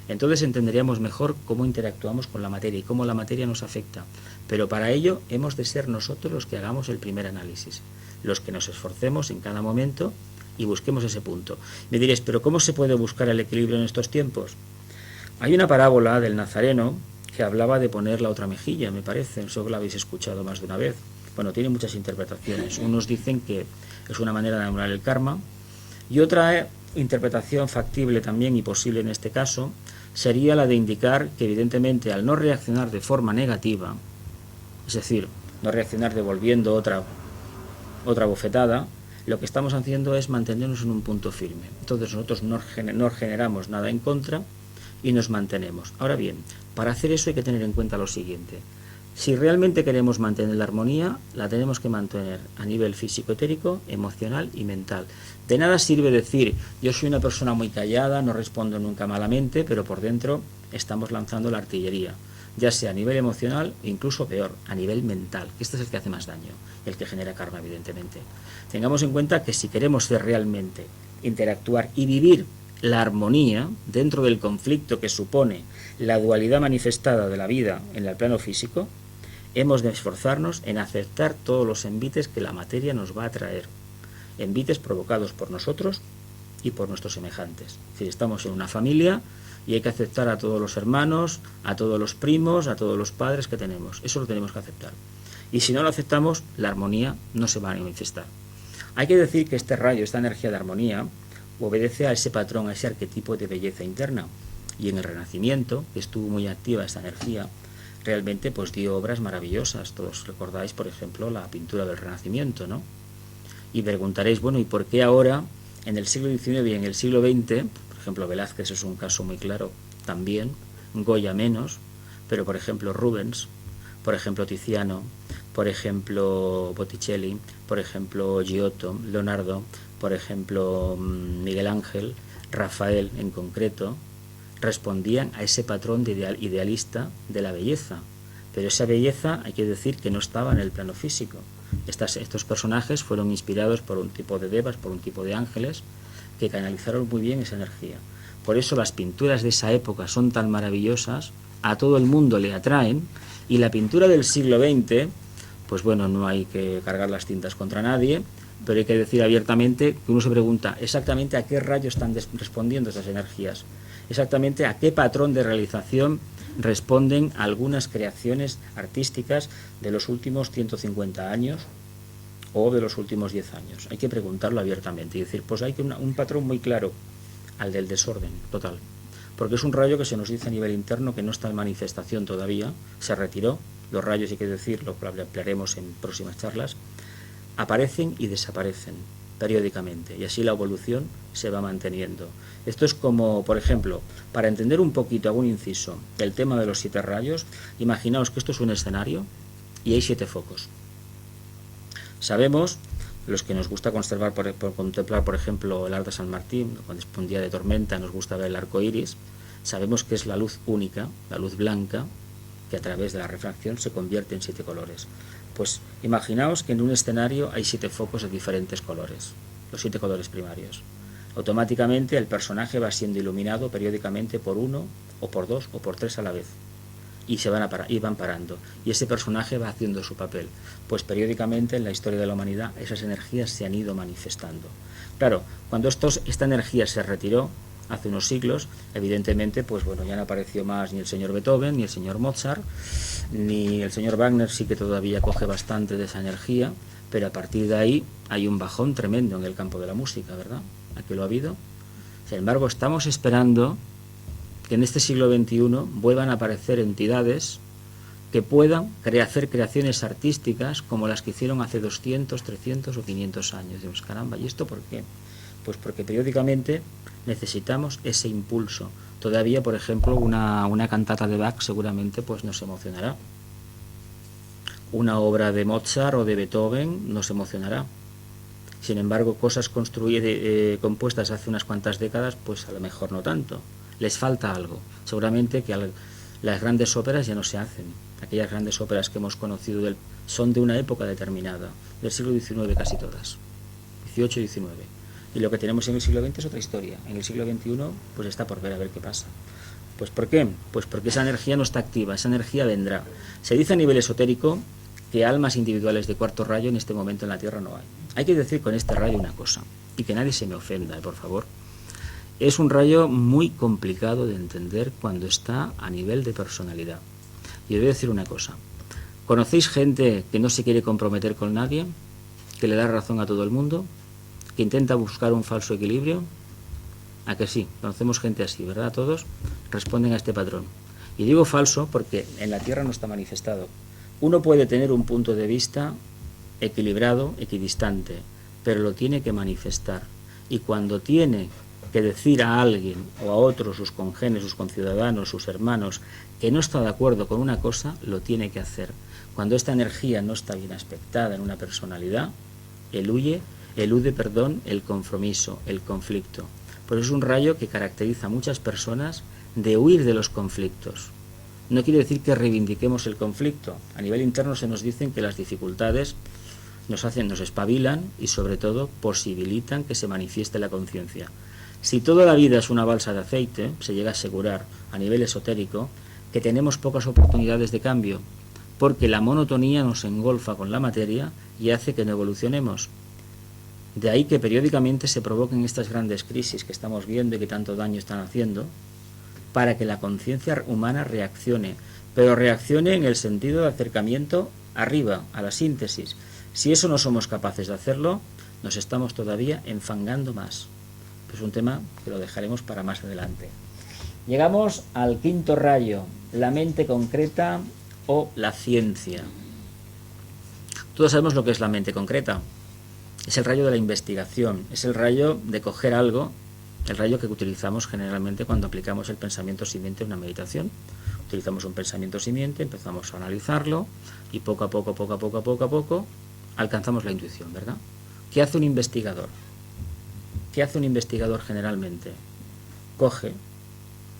entonces entenderíamos mejor cómo interactuamos con la materia y cómo la materia nos afecta. Pero para ello hemos de ser nosotros los que hagamos el primer análisis, los que nos esforcemos en cada momento y busquemos ese punto. Me diréis, ¿pero cómo se puede buscar el equilibrio en estos tiempos? Hay una parábola del Nazareno que hablaba de poner la otra mejilla, me parece, eso lo habéis escuchado más de una vez. Bueno, tiene muchas interpretaciones. Unos dicen que es una manera de anular el karma, y otra interpretación factible también y posible en este caso sería la de indicar que evidentemente al no reaccionar de forma negativa, es decir, no reaccionar devolviendo otra bofetada, lo que estamos haciendo es mantenernos en un punto firme. Entonces nosotros no generamos nada en contra y nos mantenemos. Ahora bien, para hacer eso hay que tener en cuenta lo siguiente: si realmente queremos mantener la armonía, la tenemos que mantener a nivel físico-etérico, emocional y mental. De nada sirve decir, yo soy una persona muy callada, no respondo nunca malamente, pero por dentro estamos lanzando la artillería, ya sea a nivel emocional e incluso peor, a nivel mental, que este es el que hace más daño, el que genera karma, evidentemente. Tengamos en cuenta que si queremos ser realmente, interactuar y vivir la armonía dentro del conflicto que supone la dualidad manifestada de la vida en el plano físico, hemos de esforzarnos en aceptar todos los envites que la materia nos va a traer, envites provocados por nosotros y por nuestros semejantes. Si estamos en una familia y hay que aceptar a todos los hermanos, a todos los primos, a todos los padres que tenemos, eso lo tenemos que aceptar. Y si no lo aceptamos, la armonía no se va a manifestar. Hay que decir que este rayo, esta energía de armonía, obedece a ese patrón, a ese arquetipo de belleza interna. Y en el Renacimiento, que estuvo muy activa esta energía, realmente pues dio obras maravillosas. Todos recordáis, por ejemplo, la pintura del Renacimiento, ¿no? Y preguntaréis, bueno, ¿y por qué ahora, en el siglo XIX y en el siglo XX, por ejemplo, Velázquez es un caso muy claro también, Goya menos, pero por ejemplo Rubens, por ejemplo Tiziano, por ejemplo Botticelli, por ejemplo Giotto, Leonardo, por ejemplo Miguel Ángel, Rafael en concreto, respondían a ese patrón de idealista de la belleza? Pero esa belleza hay que decir que no estaba en el plano físico. Estos personajes fueron inspirados por un tipo de devas, por un tipo de ángeles, que canalizaron muy bien esa energía. Por eso las pinturas de esa época son tan maravillosas, a todo el mundo le atraen, y la pintura del siglo XX, pues bueno, no hay que cargar las tintas contra nadie, pero hay que decir abiertamente que uno se pregunta exactamente a qué rayo están respondiendo esas energías, exactamente a qué patrón de realización responden algunas creaciones artísticas de los últimos 150 años o de los últimos 10 años. Hay que preguntarlo abiertamente y decir, pues hay un patrón muy claro, al del desorden total, porque es un rayo que se nos dice a nivel interno que no está en manifestación todavía, se retiró. Los rayos, hay que decirlo, lo ampliaremos en próximas charlas, aparecen y desaparecen periódicamente, y así la evolución se va manteniendo. Esto es como, por ejemplo, para entender un poquito, hago un inciso, el tema de los 7 rayos. Imaginaos que esto es un escenario y hay 7 focos. Sabemos, los que nos gusta contemplar, por ejemplo, el Arco de San Martín, cuando es un día de tormenta nos gusta ver el arco iris, sabemos que es la luz única, la luz blanca, que a través de la refracción se convierte en 7 colores. Pues imaginaos que en un escenario hay 7 focos de diferentes colores, los 7 colores primarios. Automáticamente el personaje va siendo iluminado periódicamente por 1 o por 2 o por 3 a la vez. Y van parando. Y ese personaje va haciendo su papel. Pues periódicamente en la historia de la humanidad esas energías se han ido manifestando. Claro, cuando esta energía se retiró hace unos siglos, evidentemente, pues bueno, ya no apareció más ni el señor Beethoven, ni el señor Mozart, ni el señor Wagner, sí que todavía coge bastante de esa energía, pero a partir de ahí hay un bajón tremendo en el campo de la música, ¿verdad? Aquí lo ha habido. Sin embargo, estamos esperando que en este siglo XXI vuelvan a aparecer entidades que puedan hacer creaciones artísticas como las que hicieron hace 200, 300 o 500 años. Dios, caramba, ¿y esto por qué? Pues porque periódicamente necesitamos ese impulso. Todavía, por ejemplo, una cantata de Bach seguramente pues nos emocionará. Una obra de Mozart o de Beethoven nos emocionará. Sin embargo, cosas compuestas hace unas cuantas décadas, pues a lo mejor no tanto. Les falta algo. Seguramente que las grandes óperas ya no se hacen. Aquellas grandes óperas que hemos conocido son de una época determinada, del siglo XIX casi todas, XVIII y XIX. Y lo que tenemos en el siglo XX es otra historia. En el siglo XXI pues está por ver a ver qué pasa. Pues ¿por qué? Pues porque esa energía no está activa, esa energía vendrá. Se dice a nivel esotérico que almas individuales de cuarto rayo en este momento en la Tierra no hay. Hay que decir con este rayo una cosa, y que nadie se me ofenda, por favor. Es un rayo muy complicado de entender cuando está a nivel de personalidad. Y os voy a decir una cosa. ¿Conocéis gente que no se quiere comprometer con nadie? ¿Que le da razón a todo el mundo? ¿Que intenta buscar un falso equilibrio? ¿A que sí? Conocemos gente así, ¿verdad? Todos responden a este patrón. Y digo falso porque en la Tierra no está manifestado. Uno puede tener un punto de vista equilibrado, equidistante, pero lo tiene que manifestar. Y cuando tiene que decir a alguien o a otros, sus congéneres, sus conciudadanos, sus hermanos, que no está de acuerdo con una cosa, lo tiene que hacer. Cuando esta energía no está bien aspectada en una personalidad, elude el compromiso, el conflicto. Pues es un rayo que caracteriza a muchas personas de huir de los conflictos. No quiere decir que reivindiquemos el conflicto. A nivel interno se nos dicen que las dificultades nos espabilan y sobre todo posibilitan que se manifieste la conciencia. Si toda la vida es una balsa de aceite, se llega a asegurar a nivel esotérico que tenemos pocas oportunidades de cambio, porque la monotonía nos engolfa con la materia y hace que no evolucionemos. De ahí que periódicamente se provoquen estas grandes crisis que estamos viendo y que tanto daño están haciendo, para que la conciencia humana reaccione, pero reaccione en el sentido de acercamiento arriba, a la síntesis. Si eso no somos capaces de hacerlo, nos estamos todavía enfangando más. Es un tema que lo dejaremos para más adelante. Llegamos al quinto rayo, la mente concreta o la ciencia. Todos sabemos lo que es la mente concreta. Es el rayo de la investigación, es el rayo de coger algo, el rayo que utilizamos generalmente cuando aplicamos el pensamiento simiente en una meditación. Utilizamos un pensamiento simiente, empezamos a analizarlo y poco a poco alcanzamos la intuición, ¿verdad? ¿Qué hace un investigador? ¿Qué hace un investigador generalmente? Coge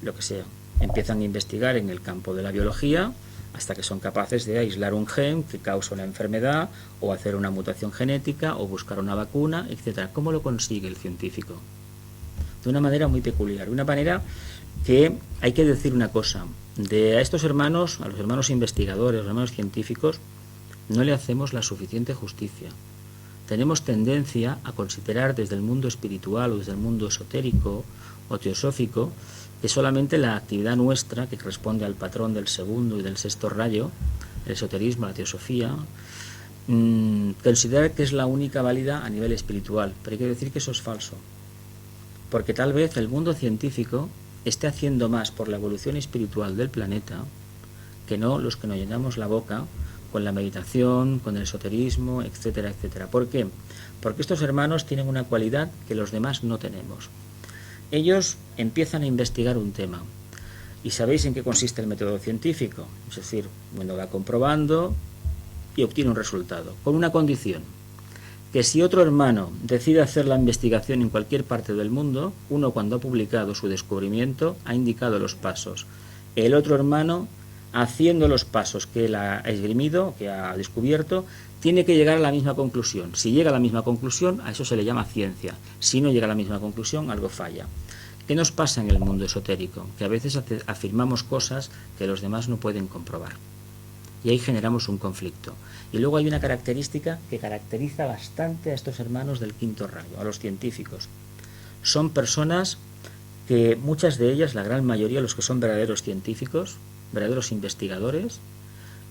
lo que sea, empiezan a investigar en el campo de la biología hasta que son capaces de aislar un gen que causa una enfermedad o hacer una mutación genética o buscar una vacuna, etc. ¿Cómo lo consigue el científico? De una manera muy peculiar, de una manera que hay que decir una cosa, a estos hermanos, a los hermanos investigadores, a los hermanos científicos, no le hacemos la suficiente justicia. Tenemos tendencia a considerar desde el mundo espiritual o desde el mundo esotérico o teosófico que solamente la actividad nuestra, que corresponde al patrón del segundo y del sexto rayo, el esoterismo, la teosofía, considerar que es la única válida a nivel espiritual, pero hay que decir que eso es falso, porque tal vez el mundo científico esté haciendo más por la evolución espiritual del planeta que no los que nos llenamos la boca con la meditación, con el esoterismo, etcétera, etcétera. ¿Por qué? Porque estos hermanos tienen una cualidad que los demás no tenemos. Ellos empiezan a investigar un tema. ¿Y sabéis en qué consiste el método científico? Es decir, bueno, va comprobando y obtiene un resultado, con una condición, que si otro hermano decide hacer la investigación en cualquier parte del mundo, uno cuando ha publicado su descubrimiento ha indicado los pasos. El otro hermano, haciendo los pasos que él ha esgrimido, que ha descubierto, tiene que llegar a la misma conclusión. Si llega a la misma conclusión, a eso se le llama ciencia. Si no llega a la misma conclusión, algo falla. ¿Qué nos pasa en el mundo esotérico? Que a veces afirmamos cosas que los demás no pueden comprobar. Y ahí generamos un conflicto. Y luego hay una característica que caracteriza bastante a estos hermanos del quinto rayo, a los científicos. Son personas que muchas de ellas, la gran mayoría, los que son verdaderos científicos, verdaderos investigadores,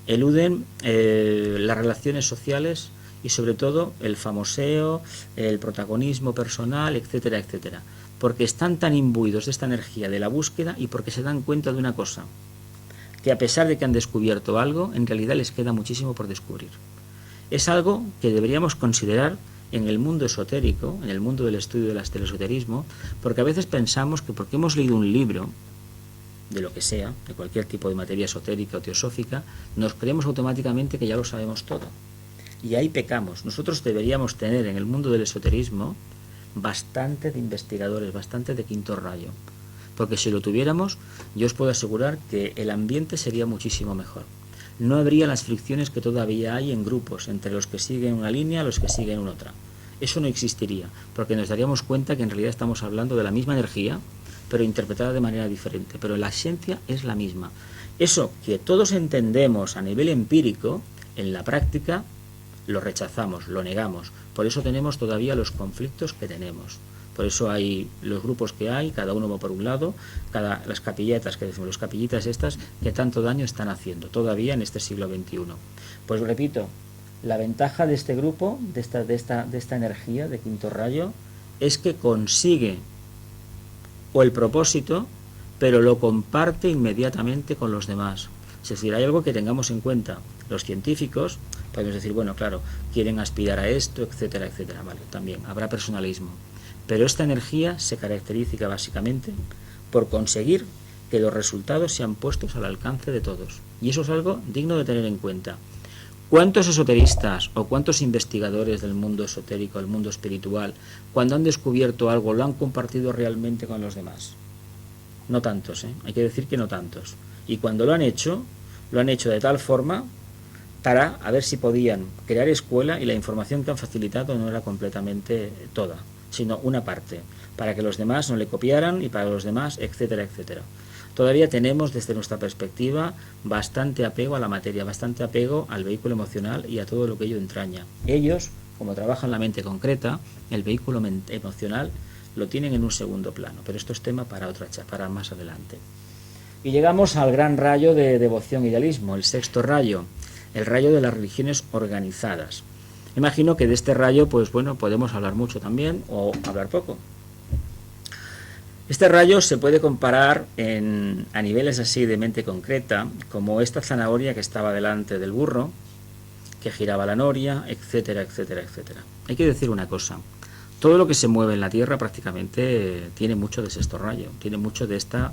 eluden las relaciones sociales y sobre todo el famoseo, el protagonismo personal, etcétera, etcétera. Porque están tan imbuidos de esta energía de la búsqueda y porque se dan cuenta de una cosa, que a pesar de que han descubierto algo, en realidad les queda muchísimo por descubrir. Es algo que deberíamos considerar en el mundo esotérico, en el mundo del estudio del esoterismo, porque a veces pensamos que porque hemos leído un libro, de lo que sea, de cualquier tipo de materia esotérica o teosófica, nos creemos automáticamente que ya lo sabemos todo. Y ahí pecamos. Nosotros deberíamos tener en el mundo del esoterismo bastante de investigadores, bastante de quinto rayo. Porque si lo tuviéramos, yo os puedo asegurar que el ambiente sería muchísimo mejor. No habría las fricciones que todavía hay en grupos, entre los que siguen una línea y los que siguen otra. Eso no existiría, porque nos daríamos cuenta que en realidad estamos hablando de la misma energía, pero interpretada de manera diferente. Pero la esencia es la misma. Eso que todos entendemos a nivel empírico, en la práctica lo rechazamos, lo negamos. Por eso tenemos todavía los conflictos que tenemos. Por eso hay los grupos que hay, cada uno va por un lado, las capilletas, que decimos, los capillitas estas, que tanto daño están haciendo todavía en este siglo XXI. Pues repito, la ventaja de este grupo, de esta energía de quinto rayo, es que consigue o el propósito, pero lo comparte inmediatamente con los demás. Es decir, hay algo que tengamos en cuenta. Los científicos, podemos decir, bueno, claro, quieren aspirar a esto, etcétera, etcétera. Vale, también habrá personalismo. Pero esta energía se caracteriza básicamente por conseguir que los resultados sean puestos al alcance de todos. Y eso es algo digno de tener en cuenta. ¿Cuántos esoteristas o cuántos investigadores del mundo esotérico, del mundo espiritual, cuando han descubierto algo, lo han compartido realmente con los demás? No tantos, hay que decir que no tantos. Y cuando lo han hecho de tal forma para a ver si podían crear escuela y la información que han facilitado no era completamente toda, sino una parte, para que los demás no le copiaran y para los demás, etcétera, etcétera. Todavía tenemos desde nuestra perspectiva bastante apego a la materia, bastante apego al vehículo emocional y a todo lo que ello entraña. Ellos, como trabajan la mente concreta, el vehículo emocional lo tienen en un segundo plano, pero esto es tema para más adelante. Y llegamos al gran rayo de devoción e idealismo, el sexto rayo, el rayo de las religiones organizadas. Imagino que de este rayo, pues bueno, podemos hablar mucho también o hablar poco. Este rayo se puede comparar a niveles así de mente concreta, como esta zanahoria que estaba delante del burro, que giraba la noria, etcétera, etcétera, etcétera. Hay que decir una cosa, todo lo que se mueve en la Tierra prácticamente tiene mucho de sexto rayo, tiene mucho de esta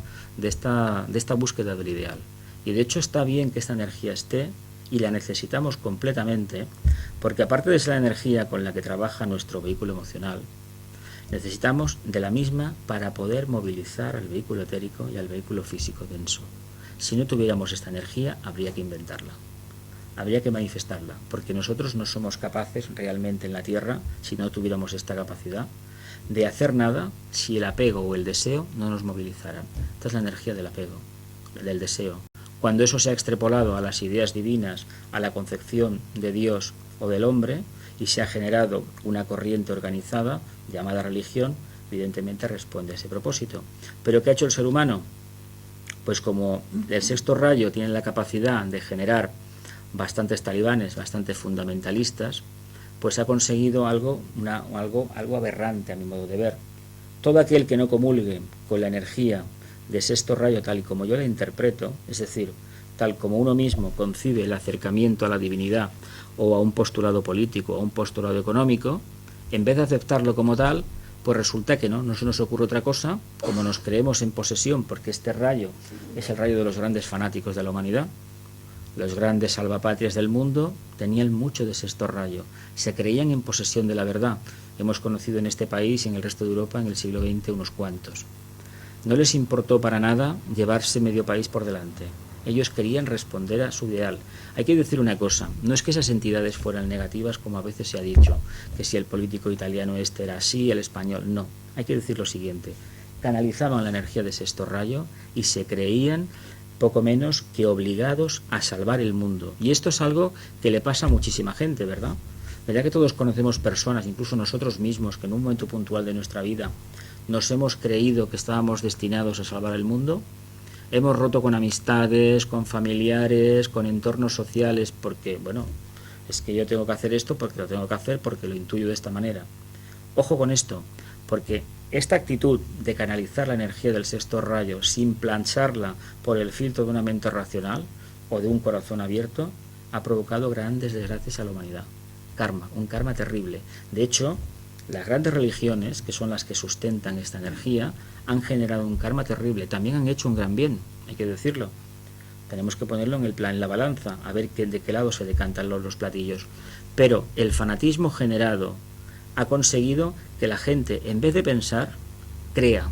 búsqueda del ideal. Y de hecho está bien que esta energía esté, y la necesitamos completamente, porque aparte de ser la energía con la que trabaja nuestro vehículo emocional, necesitamos de la misma para poder movilizar al vehículo etérico y al vehículo físico denso. Si no tuviéramos esta energía, habría que inventarla, habría que manifestarla, porque nosotros no somos capaces realmente en la Tierra, si no tuviéramos esta capacidad, de hacer nada si el apego o el deseo no nos movilizaran. Esta es la energía del apego, del deseo. Cuando eso se ha extrapolado a las ideas divinas, a la concepción de Dios o del hombre, y se ha generado una corriente organizada llamada religión, evidentemente responde a ese propósito. ¿Pero qué ha hecho el ser humano? Pues como el sexto rayo tiene la capacidad de generar bastantes talibanes, bastantes fundamentalistas, pues ha conseguido algo aberrante a mi modo de ver. Todo aquel que no comulgue con la energía de sexto rayo tal y como yo la interpreto, es decir, tal como uno mismo concibe el acercamiento a la divinidad o a un postulado político o a un postulado económico, en vez de aceptarlo como tal, pues resulta que no se nos ocurre otra cosa, como nos creemos en posesión, porque este rayo es el rayo de los grandes fanáticos de la humanidad, Los grandes salvapatrias del mundo tenían mucho de sexto rayo, se creían en posesión de la verdad. Hemos conocido en este país y en el resto de Europa en el siglo XX unos cuantos. No les importó para nada llevarse medio país por delante. Ellos querían responder a su ideal. Hay que decir una cosa, no es que esas entidades fueran negativas como a veces se ha dicho, que si el político italiano este era así, el español no. Hay que decir lo siguiente, canalizaban la energía de sexto rayo y se creían poco menos que obligados a salvar el mundo. Y esto es algo que le pasa a muchísima gente, ¿verdad? ¿Verdad que todos conocemos personas, incluso nosotros mismos, que en un momento puntual de nuestra vida nos hemos creído que estábamos destinados a salvar el mundo? Hemos roto con amistades, con familiares, con entornos sociales, porque, bueno, es que yo tengo que hacer esto porque lo tengo que hacer porque lo intuyo de esta manera. Ojo con esto, porque esta actitud de canalizar la energía del sexto rayo sin plancharla por el filtro de una mente racional o de un corazón abierto ha provocado grandes desgracias a la humanidad. Karma, un karma terrible. De hecho, las grandes religiones, que son las que sustentan esta energía, han generado un karma terrible. También han hecho un gran bien, hay que decirlo. Tenemos que ponerlo en la balanza, a ver de qué lado se decantan los platillos. Pero el fanatismo generado ha conseguido que la gente, en vez de pensar, crea.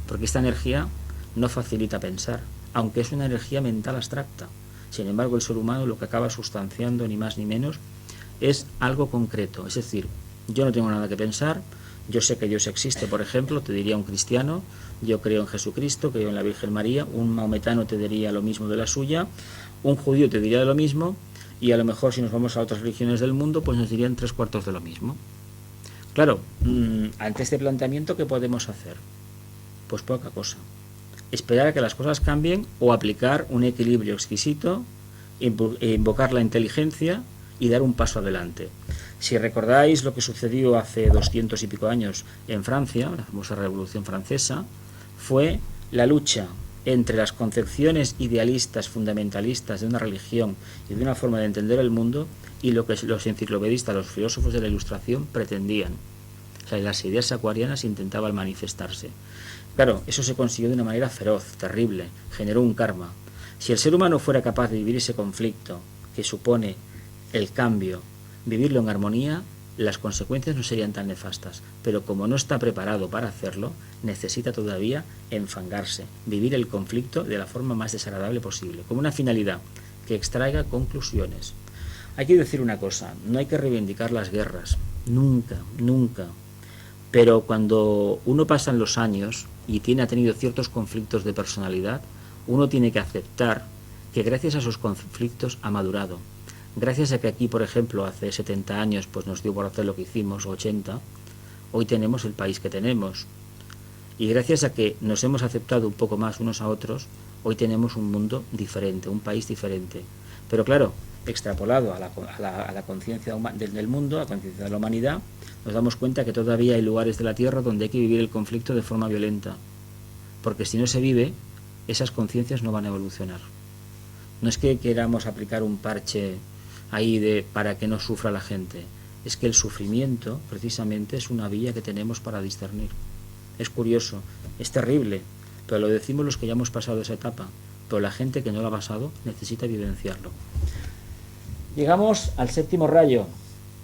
Porque esta energía no facilita pensar, aunque es una energía mental abstracta. Sin embargo, el ser humano lo que acaba sustanciando, ni más ni menos, es algo concreto. Es decir, yo no tengo nada que pensar, yo sé que Dios existe, por ejemplo, te diría un cristiano, yo creo en Jesucristo, creo en la Virgen María, un maometano te diría lo mismo de la suya, un judío te diría lo mismo, y a lo mejor si nos vamos a otras religiones del mundo, pues nos dirían 3/4 de lo mismo. Claro, ante este planteamiento, ¿qué podemos hacer? Pues poca cosa. Esperar a que las cosas cambien o aplicar un equilibrio exquisito, invocar la inteligencia y dar un paso adelante. Si recordáis lo que sucedió hace 200 y pico años en Francia, la famosa Revolución Francesa, fue la lucha entre las concepciones idealistas, fundamentalistas de una religión y de una forma de entender el mundo y lo que los enciclopedistas, los filósofos de la Ilustración pretendían. O sea, las ideas acuarianas intentaban manifestarse. Claro, eso se consiguió de una manera feroz, terrible, generó un karma. Si el ser humano fuera capaz de vivir ese conflicto que supone el cambio, vivirlo en armonía, las consecuencias no serían tan nefastas, pero como no está preparado para hacerlo, necesita todavía enfangarse, vivir el conflicto de la forma más desagradable posible, como una finalidad que extraiga conclusiones. Hay que decir una cosa, no hay que reivindicar las guerras, nunca, nunca, pero cuando uno pasa los años y ha tenido ciertos conflictos de personalidad, uno tiene que aceptar que gracias a esos conflictos ha madurado. Gracias a que aquí, por ejemplo, hace 70 años pues nos dio por hacer lo que hicimos, 80, hoy tenemos el país que tenemos. Y gracias a que nos hemos aceptado un poco más unos a otros, hoy tenemos un mundo diferente, un país diferente. Pero claro, extrapolado a la conciencia del mundo, a la conciencia de la humanidad, nos damos cuenta que todavía hay lugares de la Tierra donde hay que vivir el conflicto de forma violenta. Porque si no se vive, esas conciencias no van a evolucionar. No es que queramos aplicar un parche ahí para que no sufra la gente, es que el sufrimiento precisamente es una vía que tenemos para discernir. Es curioso, es terrible, pero lo decimos los que ya hemos pasado esa etapa, pero la gente que no lo ha pasado necesita vivenciarlo. Llegamos al séptimo rayo,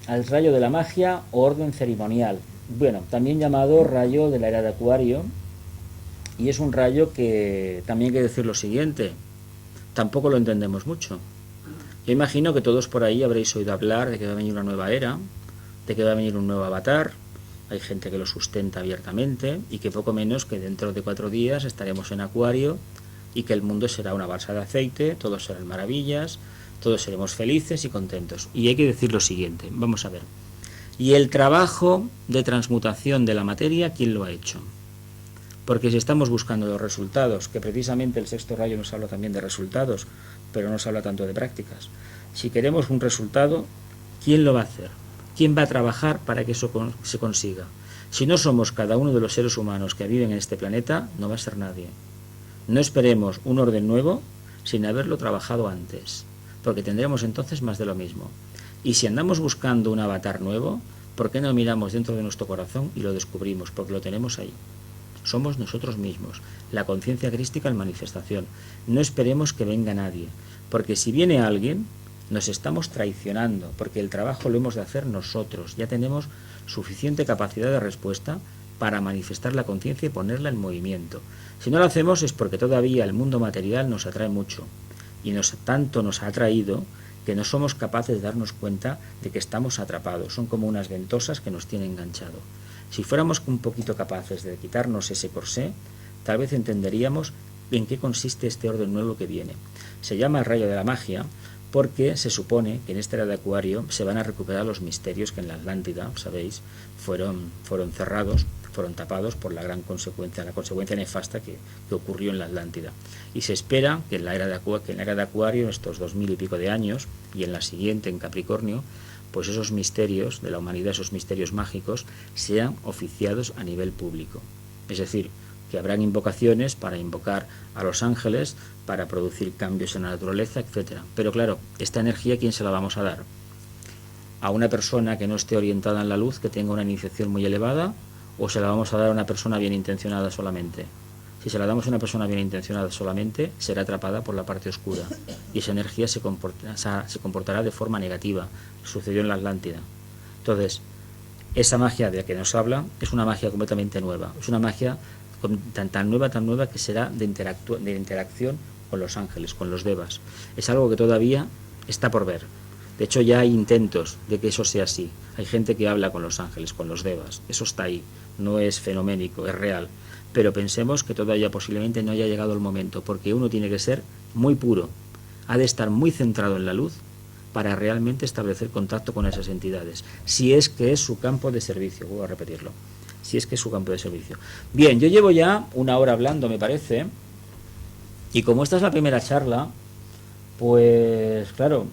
al rayo de la magia o orden ceremonial, bueno, también llamado rayo de la era de Acuario, y es un rayo que también hay que decir lo siguiente, tampoco lo entendemos mucho. Yo imagino que todos por ahí habréis oído hablar de que va a venir una nueva era, de que va a venir un nuevo avatar, hay gente que lo sustenta abiertamente y que poco menos que dentro de 4 días estaremos en Acuario y que el mundo será una balsa de aceite, todos serán maravillas, todos seremos felices y contentos. Y hay que decir lo siguiente, vamos a ver. ¿Y el trabajo de transmutación de la materia, quién lo ha hecho? Porque si estamos buscando los resultados, que precisamente el sexto rayo nos habla también de resultados, pero no nos habla tanto de prácticas. Si queremos un resultado, ¿quién lo va a hacer? ¿Quién va a trabajar para que eso se consiga? Si no somos cada uno de los seres humanos que viven en este planeta, no va a ser nadie. No esperemos un orden nuevo sin haberlo trabajado antes, porque tendremos entonces más de lo mismo. Y si andamos buscando un avatar nuevo, ¿por qué no miramos dentro de nuestro corazón y lo descubrimos? Porque lo tenemos ahí. somos nosotros mismos, la conciencia crística en manifestación. No esperemos que venga nadie, porque si viene alguien, nos estamos traicionando, porque el trabajo lo hemos de hacer nosotros, ya tenemos suficiente capacidad de respuesta para manifestar la conciencia y ponerla en movimiento. Si no lo hacemos es porque todavía el mundo material nos atrae mucho, y tanto nos ha atraído que no somos capaces de darnos cuenta de que estamos atrapados, son como unas ventosas que nos tienen enganchado. Si fuéramos un poquito capaces de quitarnos ese corsé, tal vez entenderíamos en qué consiste este orden nuevo que viene. Se llama el rayo de la magia porque se supone que en esta era de Acuario se van a recuperar los misterios que en la Atlántida, sabéis, fueron cerrados, fueron tapados por la gran consecuencia, la consecuencia nefasta que ocurrió en la Atlántida. Y se espera que en la era de Acuario, en estos 2000 y pico de años, y en la siguiente, en Capricornio, pues esos misterios de la humanidad, esos misterios mágicos, sean oficiados a nivel público. Es decir, que habrán invocaciones para invocar a los ángeles, para producir cambios en la naturaleza, etc. Pero claro, esta energía, ¿quién se la vamos a dar? ¿A una persona que no esté orientada en la luz, que tenga una iniciación muy elevada? ¿O se la vamos a dar a una persona bien intencionada solamente? Si se la damos a una persona bien intencionada solamente, será atrapada por la parte oscura y esa energía se comportará de forma negativa. Sucedió en la Atlántida. Entonces, esa magia de la que nos habla es una magia completamente nueva. Es una magia tan nueva que será de interacción con los ángeles, con los devas. Es algo que todavía está por ver. De hecho, ya hay intentos de que eso sea así. Hay gente que habla con los ángeles, con los devas. Eso está ahí. No es fenoménico, es real. Pero pensemos que todavía posiblemente no haya llegado el momento, porque uno tiene que ser muy puro. Ha de estar muy centrado en la luz para realmente establecer contacto con esas entidades. Si es que es su campo de servicio, vuelvo a repetirlo. Si es que es su campo de servicio. Bien, yo llevo ya 1 hora hablando, me parece. Y como esta es la primera charla, pues claro,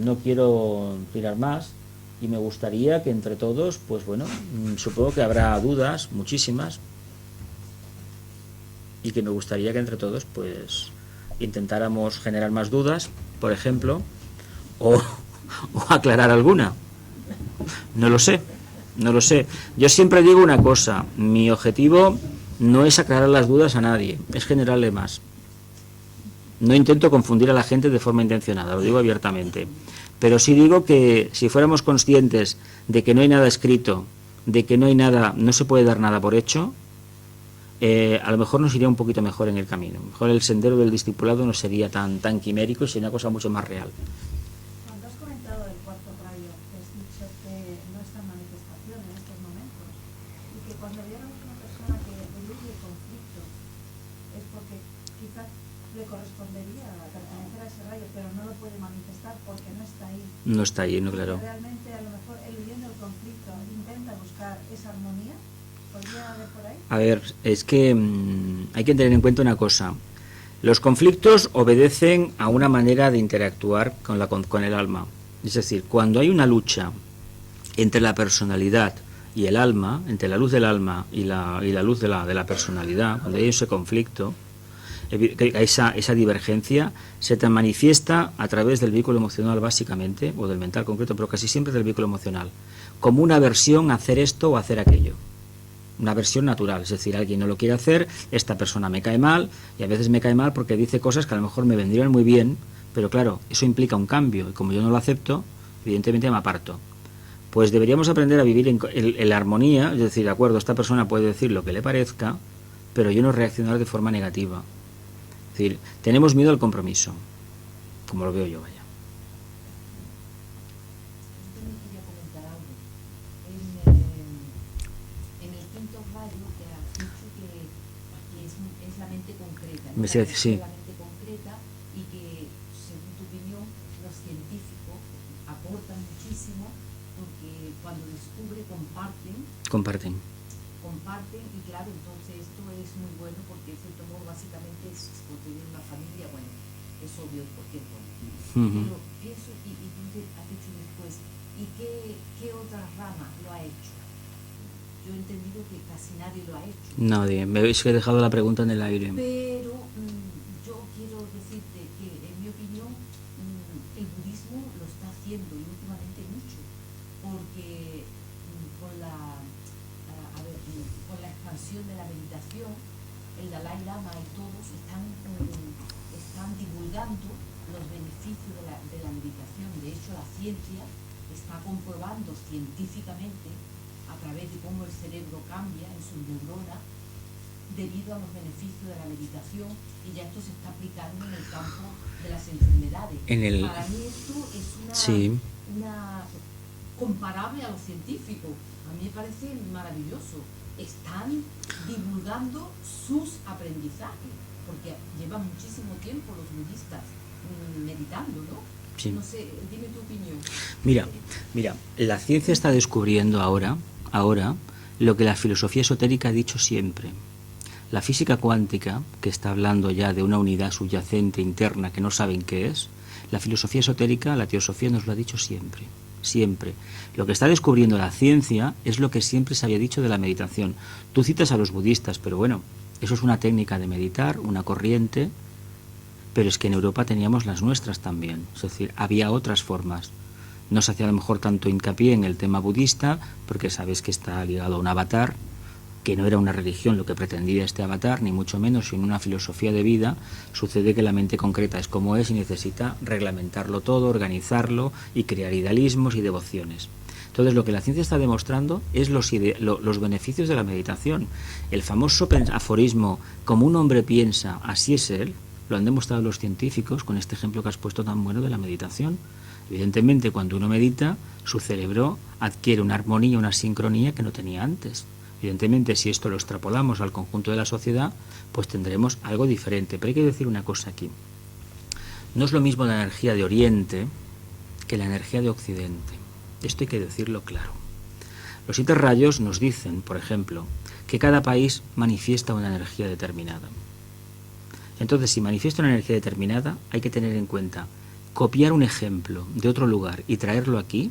no quiero tirar más y me gustaría que entre todos, pues bueno, supongo que habrá dudas, muchísimas, y que me gustaría que entre todos pues intentáramos generar más dudas, por ejemplo, o aclarar alguna. No lo sé. Yo siempre digo una cosa, mi objetivo no es aclarar las dudas a nadie, es generarle más. No intento confundir a la gente de forma intencionada, lo digo abiertamente. Pero sí digo que si fuéramos conscientes de que no hay nada escrito, de que no hay nada, no se puede dar nada por hecho, a lo mejor nos iría un poquito mejor en el camino. Mejor el sendero del discipulado no sería tan quimérico y sería una cosa mucho más real.
Cuando has comentado del cuarto rayo, has dicho que no está en manifestación en estos momentos y que cuando viéramos una persona que elude el conflicto es porque quizás le correspondería pertenecer a ese rayo, pero no lo puede manifestar porque no está ahí.
No está ahí, no, claro.
Realmente, a lo mejor, eludiendo el conflicto, intenta buscar esa armonía. ¿Podría haber por ahí?
A ver, es que hay que tener en cuenta una cosa. Los conflictos obedecen a una manera de interactuar con el alma. Es decir, cuando hay una lucha entre la personalidad y el alma, entre la luz del alma y la luz de la personalidad, cuando hay ese conflicto, esa divergencia se te manifiesta a través del vehículo emocional básicamente, o del mental concreto, pero casi siempre del vehículo emocional, como una aversión a hacer esto o a hacer aquello. Una versión natural, es decir, alguien no lo quiere hacer, esta persona me cae mal, y a veces me cae mal porque dice cosas que a lo mejor me vendrían muy bien, pero claro, eso implica un cambio, y como yo no lo acepto, evidentemente me aparto. Pues deberíamos aprender a vivir en la armonía, es decir, de acuerdo, esta persona puede decir lo que le parezca, pero yo no reaccionar de forma negativa. Es decir, tenemos miedo al compromiso, como lo veo yo, vaya. Me decía, sí.
La mente concreta y que, según tu opinión, los científicos aportan muchísimo porque cuando descubre comparten y claro, entonces esto es muy bueno porque el cierto modo básicamente es construir una familia, bueno, es obvio porque es bueno. Pero pienso, y tú has dicho después, ¿y qué otra rama lo ha hecho? Yo he entendido que casi nadie lo ha hecho.
Nadie, me habéis dejado la pregunta en el aire.
Pero yo quiero decirte que, en mi opinión, el budismo lo está haciendo y últimamente mucho, porque con la expansión de la meditación, el Dalai Lama y todos están divulgando los beneficios de la meditación. De hecho, la ciencia está comprobando científicamente a través de cómo el cerebro cambia en sus neuronas debido a los beneficios de la meditación, y ya esto se está aplicando en el campo de las enfermedades. Para mí esto es una comparable a lo científico. A mí me parece maravilloso. Están divulgando sus aprendizajes, porque llevan muchísimo tiempo los budistas meditando, ¿no?
Sí.
No sé, dime tu opinión.
Mira, la ciencia está descubriendo ahora lo que la filosofía esotérica ha dicho siempre. La física cuántica, que está hablando ya de una unidad subyacente interna que no saben qué es, la filosofía esotérica, la teosofía nos lo ha dicho siempre. Siempre. Lo que está descubriendo la ciencia es lo que siempre se había dicho de la meditación. Tú citas a los budistas, pero bueno, eso es una técnica de meditar, una corriente, pero es que en Europa teníamos las nuestras también. Es decir, había otras formas. No se hacía a lo mejor tanto hincapié en el tema budista, porque sabes que está ligado a un avatar, que no era una religión lo que pretendía este avatar, ni mucho menos, sino una filosofía de vida. Sucede que la mente concreta es como es y necesita reglamentarlo todo, organizarlo y crear idealismos y devociones. Entonces, lo que la ciencia está demostrando es los beneficios de la meditación. El famoso aforismo, como un hombre piensa, así es él, lo han demostrado los científicos con este ejemplo que has puesto tan bueno de la meditación. Evidentemente, cuando uno medita, su cerebro adquiere una armonía, una sincronía que no tenía antes. Evidentemente, si esto lo extrapolamos al conjunto de la sociedad, pues tendremos algo diferente. Pero hay que decir una cosa aquí. No es lo mismo la energía de Oriente que la energía de Occidente. Esto hay que decirlo claro. Los 7 rayos nos dicen, por ejemplo, que cada país manifiesta una energía determinada. Entonces, si manifiesta una energía determinada, hay que tener en cuenta, copiar un ejemplo de otro lugar y traerlo aquí,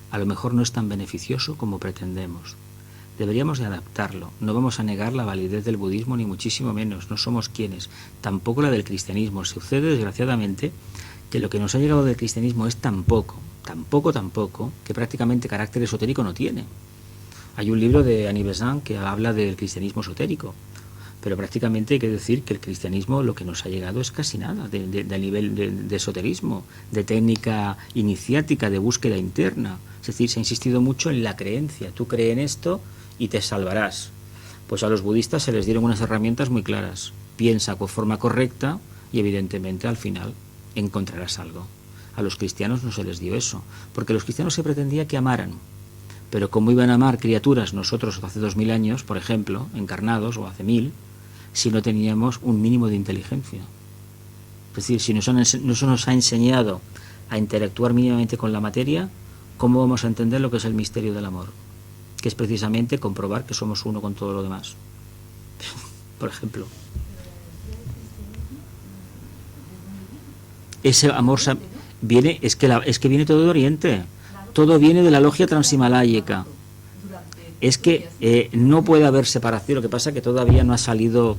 a lo mejor no es tan beneficioso como pretendemos. Deberíamos de adaptarlo. No vamos a negar la validez del budismo, ni muchísimo menos. No somos quienes. Tampoco la del cristianismo. Sucede, desgraciadamente, que lo que nos ha llegado del cristianismo es tan poco, que prácticamente carácter esotérico no tiene. Hay un libro de Annie Besant que habla del cristianismo esotérico, pero prácticamente hay que decir que el cristianismo lo que nos ha llegado es casi nada de nivel de esoterismo, de técnica iniciática, de búsqueda interna. Es decir, se ha insistido mucho en la creencia. Tú crees en esto y te salvarás. Pues a los budistas se les dieron unas herramientas muy claras. Piensa con forma correcta y evidentemente al final encontrarás algo. A los cristianos no se les dio eso, porque los cristianos se pretendía que amaran. Pero ¿cómo iban a amar criaturas nosotros hace 2000 años, por ejemplo, encarnados, o hace 1000, si no teníamos un mínimo de inteligencia? Es decir, si no se nos ha enseñado a interactuar mínimamente con la materia, ¿cómo vamos a entender lo que es el misterio del amor? Que es precisamente comprobar que somos uno con todo lo demás. Por ejemplo. Ese amor viene, es que viene todo de Oriente. Todo viene de la logia transhimaláyica. Es que no puede haber separación. Lo que pasa es que todavía no ha salido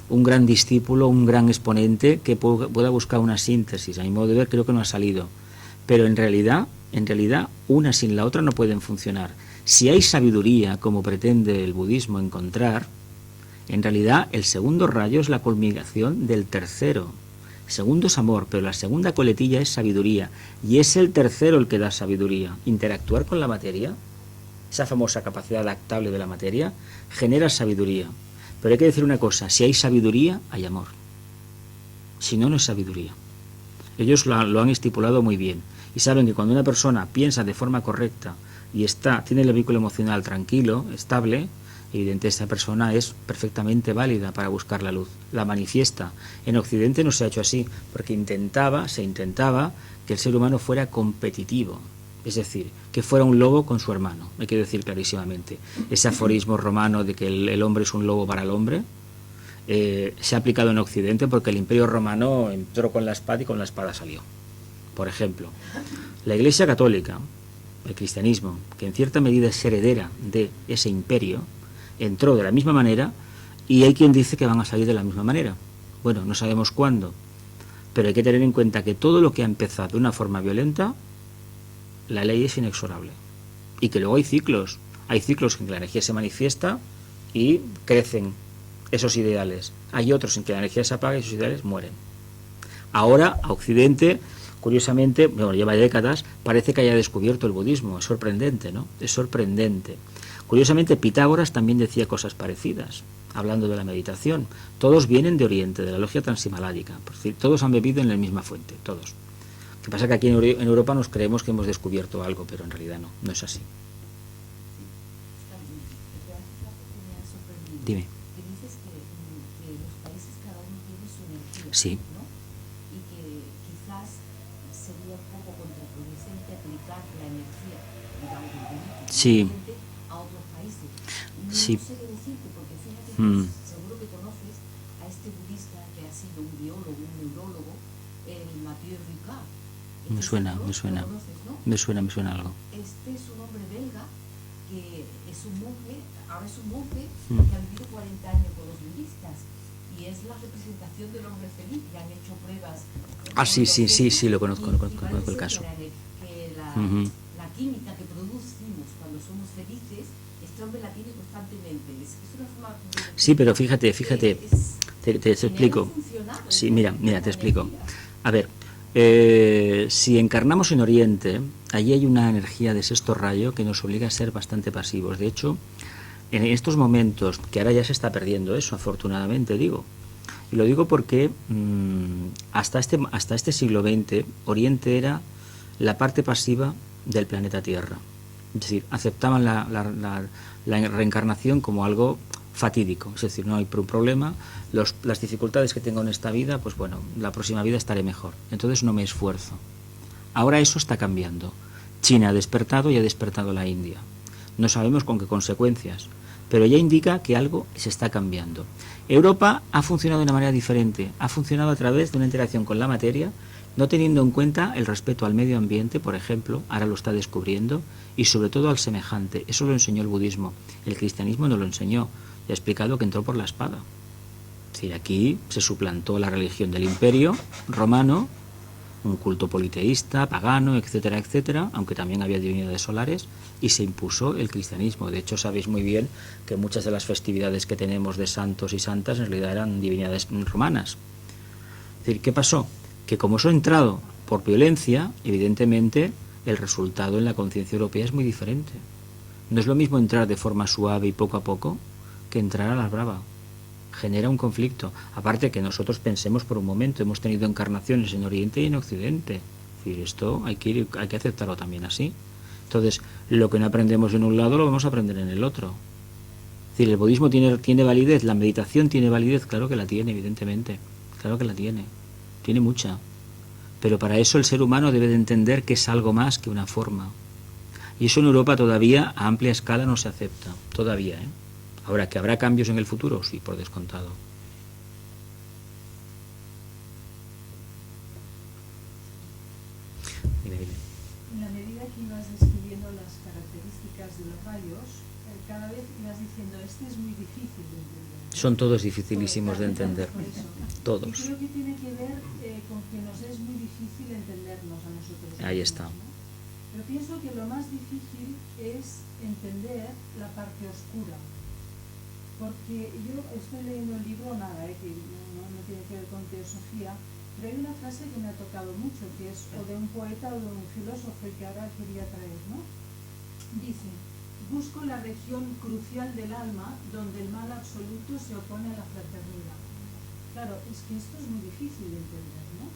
un gran discípulo, un gran exponente que pueda buscar una síntesis. A mi modo de ver, creo que no ha salido. Pero en realidad, una sin la otra no pueden funcionar. Si hay sabiduría, como pretende el budismo encontrar, en realidad el segundo rayo es la culminación del tercero. El segundo es amor, pero la segunda coletilla es sabiduría. Y es el tercero el que da sabiduría. Interactuar con la materia, esa famosa capacidad adaptable de la materia, genera sabiduría. Pero hay que decir una cosa, si hay sabiduría, hay amor. Si no, no es sabiduría. Ellos lo han estipulado muy bien. Y saben que cuando una persona piensa de forma correcta y tiene el vehículo emocional tranquilo, estable, evidentemente esta persona es perfectamente válida para buscar la luz. La manifiesta. En Occidente no se ha hecho así, porque se intentaba que el ser humano fuera competitivo. Es decir, que fuera un lobo con su hermano. Hay que decir clarísimamente. Ese aforismo romano de que el hombre es un lobo para el hombre, se ha aplicado en Occidente porque el Imperio Romano entró con la espada y con la espada salió. Por ejemplo, la Iglesia Católica, el cristianismo, que en cierta medida es heredera de ese imperio, entró de la misma manera y hay quien dice que van a salir de la misma manera. Bueno, no sabemos cuándo, pero hay que tener en cuenta que todo lo que ha empezado de una forma violenta, la ley es inexorable. Y que luego hay ciclos en que la energía se manifiesta y crecen esos ideales. Hay otros en que la energía se apaga y esos ideales mueren. Ahora, a Occidente, curiosamente, bueno, lleva décadas, parece que haya descubierto el budismo. Es sorprendente, ¿no? Es sorprendente. Curiosamente, Pitágoras también decía cosas parecidas, hablando de la meditación. Todos vienen de Oriente, de la logia transhimalárica. Por decir, todos han bebido en la misma fuente, todos. Lo que pasa es que aquí en Europa nos creemos que hemos descubierto algo, pero en realidad no, no es así. Dime.
Que dices que los países cada uno tiene su energía,
Sí.
¿no? Y que quizás sería un poco contraproducente aplicar la energía, digamos,
Sí.
a otros países. No
Sí.
sé qué decirte, porque fíjate que seguro que conoces a este budista que ha sido un biólogo, un neurólogo, el Mathieu Ricard.
Me suena.
¿Lo conoces, no?
Me suena algo.
Este es un hombre belga que es un monje, ahora es un monje que ha vivido 40 años con los budistas y es la representación del hombre feliz. Le han hecho pruebas.
Sí, lo conozco el caso.
Que la química que producimos cuando somos felices, este hombre la tiene constantemente. Es una forma de...
Sí, pero fíjate, te explico. Sí, mira, te explico. A ver, si encarnamos en Oriente, allí hay una energía de sexto rayo que nos obliga a ser bastante pasivos. De hecho, en estos momentos, que ahora ya se está perdiendo eso, afortunadamente digo, y lo digo porque hasta este siglo XX, Oriente era la parte pasiva del planeta Tierra. Es decir, aceptaban la reencarnación como algo fatídico, es decir, no hay un problema, las dificultades que tengo en esta vida, pues bueno, la próxima vida estaré mejor, entonces no me esfuerzo. Ahora eso está cambiando. China ha despertado y ha despertado la India. No sabemos con qué consecuencias, pero ya indica que algo se está cambiando. Europa ha funcionado de una manera diferente, ha funcionado a través de una interacción con la materia, no teniendo en cuenta el respeto al medio ambiente, por ejemplo, ahora lo está descubriendo, y sobre todo al semejante. Eso lo enseñó el budismo. El cristianismo no lo enseñó. Ya he explicado que entró por la espada. Es decir, aquí se suplantó la religión del Imperio Romano, un culto politeísta, pagano, etcétera, etcétera, aunque también había divinidades solares, y se impuso el cristianismo. De hecho, sabéis muy bien que muchas de las festividades que tenemos de santos y santas en realidad eran divinidades romanas. Es decir, ¿qué pasó? Que como eso ha entrado por violencia, evidentemente el resultado en la conciencia europea es muy diferente. No es lo mismo entrar de forma suave y poco a poco que entrar a la brava. Genera un conflicto. Aparte que nosotros pensemos por un momento, hemos tenido encarnaciones en Oriente y en Occidente. Es decir, esto hay que aceptarlo también así. Entonces, lo que no aprendemos en un lado lo vamos a aprender en el otro. Es decir, el budismo tiene validez, la meditación tiene validez, claro que la tiene, evidentemente. Claro que la tiene. Tiene mucha. Pero para eso el ser humano debe de entender que es algo más que una forma. Y eso en Europa todavía a amplia escala no se acepta. Todavía, ¿eh? Ahora, ¿que habrá cambios en el futuro? Sí, por descontado. Dime.
En la medida que ibas describiendo las características de los rayos, cada vez ibas diciendo, este es muy difícil de entender.
Son todos dificilísimos de entender. Todos.
Y creo que tiene que ver con que nos es muy difícil entendernos a nosotros mismos,
Ahí está.
¿no? Pero pienso que lo más difícil es entender la parte oscura. Porque yo estoy leyendo el libro, que no tiene que ver con teosofía, pero hay una frase que me ha tocado mucho, que es o de un poeta o de un filósofo, y que ahora quería traer, ¿no? Dice, busco la región crucial del alma donde el mal absoluto se opone a la fraternidad. Claro, es que esto es muy difícil de entender, ¿no?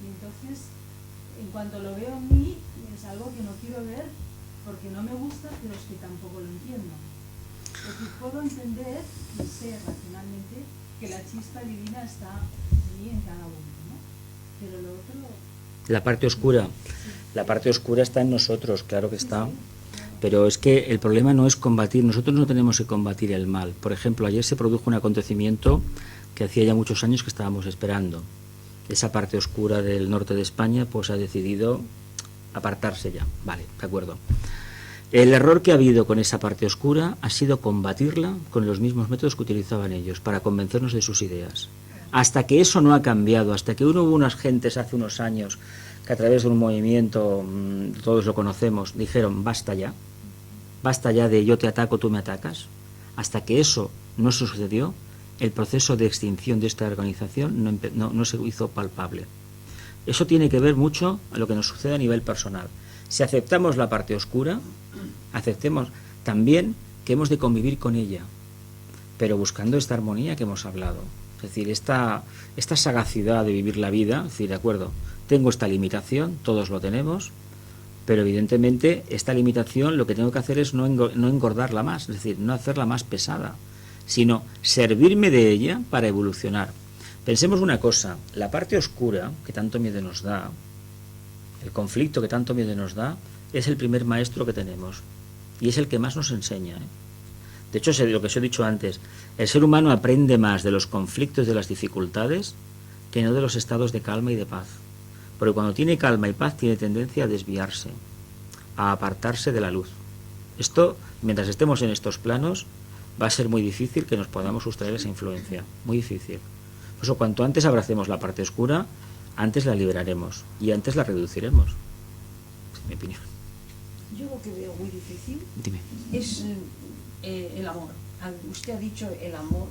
Y entonces, en cuanto lo veo en mí, es algo que no quiero ver porque no me gusta, pero es que tampoco lo entiendo. Es decir, puedo entender y sé racionalmente que la chispa divina está en mí, en cada uno, ¿no? Pero lo otro...
La parte oscura está en nosotros, claro que está. Pero es que el problema no es combatir, nosotros no tenemos que combatir el mal. Por ejemplo, ayer se produjo un acontecimiento que hacía ya muchos años que estábamos esperando. Esa parte oscura del norte de España pues ha decidido apartarse ya. Vale, de acuerdo. El error que ha habido con esa parte oscura ha sido combatirla con los mismos métodos que utilizaban ellos para convencernos de sus ideas. Hasta que eso no ha cambiado, hasta que hubo unas gentes hace unos años que a través de un movimiento, todos lo conocemos, dijeron basta ya de yo te ataco, tú me atacas. Hasta que eso no sucedió, el proceso de extinción de esta organización no se hizo palpable. Eso tiene que ver mucho a lo que nos sucede a nivel personal. Si aceptamos la parte oscura, aceptemos también que hemos de convivir con ella, pero buscando esta armonía que hemos hablado. Es decir, esta sagacidad de vivir la vida, es decir, de acuerdo, tengo esta limitación, todos lo tenemos, pero evidentemente esta limitación lo que tengo que hacer es no engordarla más, es decir, no hacerla más pesada, sino servirme de ella para evolucionar. Pensemos una cosa, la parte oscura que tanto miedo nos da, el conflicto que tanto miedo nos da, es el primer maestro que tenemos y es el que más nos enseña. De hecho, lo que os he dicho antes, el ser humano aprende más de los conflictos, de las dificultades, que no de los estados de calma y de paz. Porque cuando tiene calma y paz tiene tendencia a desviarse, a apartarse de la luz. Esto, mientras estemos en estos planos, va a ser muy difícil que nos podamos sustraer esa influencia, muy difícil. Por eso, cuanto antes abracemos la parte oscura, antes la liberaremos y antes la reduciremos. Es mi opinión.
Yo lo que veo muy difícil
Dime.
es el amor. Usted ha dicho el amor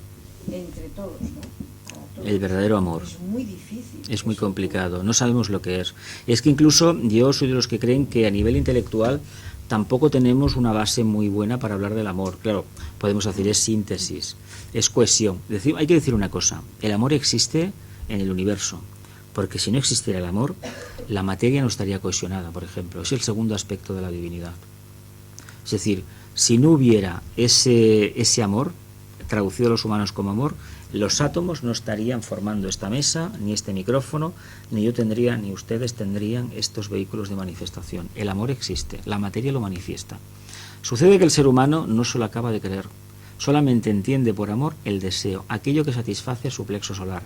entre todos, ¿no? Todos.
El verdadero amor.
Es muy difícil.
Es muy complicado, no sabemos lo que es. Es que incluso yo soy de los que creen que a nivel intelectual tampoco tenemos una base muy buena para hablar del amor. Claro, podemos decir es síntesis, es cohesión. Hay que decir una cosa, el amor existe en el universo, porque si no existiera el amor, la materia no estaría cohesionada, por ejemplo. Es el segundo aspecto de la divinidad. Es decir, si no hubiera ese amor, traducido a los humanos como amor, los átomos no estarían formando esta mesa, ni este micrófono, ni yo tendría, ni ustedes tendrían estos vehículos de manifestación. El amor existe, la materia lo manifiesta. Sucede que el ser humano no solo acaba de querer, solamente entiende por amor el deseo, aquello que satisface su plexo solar,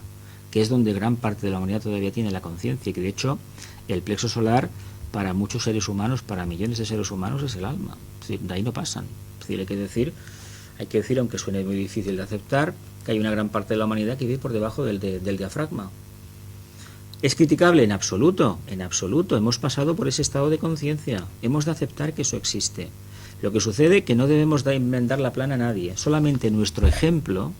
que es donde gran parte de la humanidad todavía tiene la conciencia, y que de hecho el plexo solar para muchos seres humanos, para millones de seres humanos, es el alma. Es decir, de ahí no pasan. Es decir, hay que decir, aunque suene muy difícil de aceptar, que hay una gran parte de la humanidad que vive por debajo del diafragma. ¿Es criticable? En absoluto, en absoluto. Hemos pasado por ese estado de conciencia. Hemos de aceptar que eso existe. Lo que sucede es que no debemos de inventar la plana a nadie. Solamente nuestro ejemplo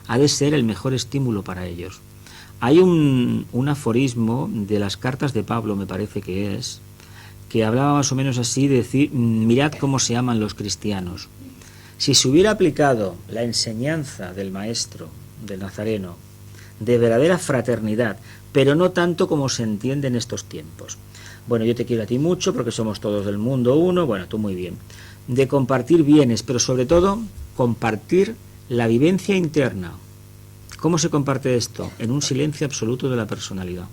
ha de ser el mejor estímulo para ellos. Hay un aforismo de las cartas de Pablo, me parece que hablaba más o menos así, de decir, mirad cómo se aman los cristianos. Si se hubiera aplicado la enseñanza del maestro, del nazareno, de verdadera fraternidad, pero no tanto como se entiende en estos tiempos. Bueno, yo te quiero a ti mucho porque somos todos del mundo uno, bueno, tú muy bien. De compartir bienes, pero sobre todo compartir la vivencia interna. ¿Cómo se comparte esto? En un silencio absoluto de la personalidad.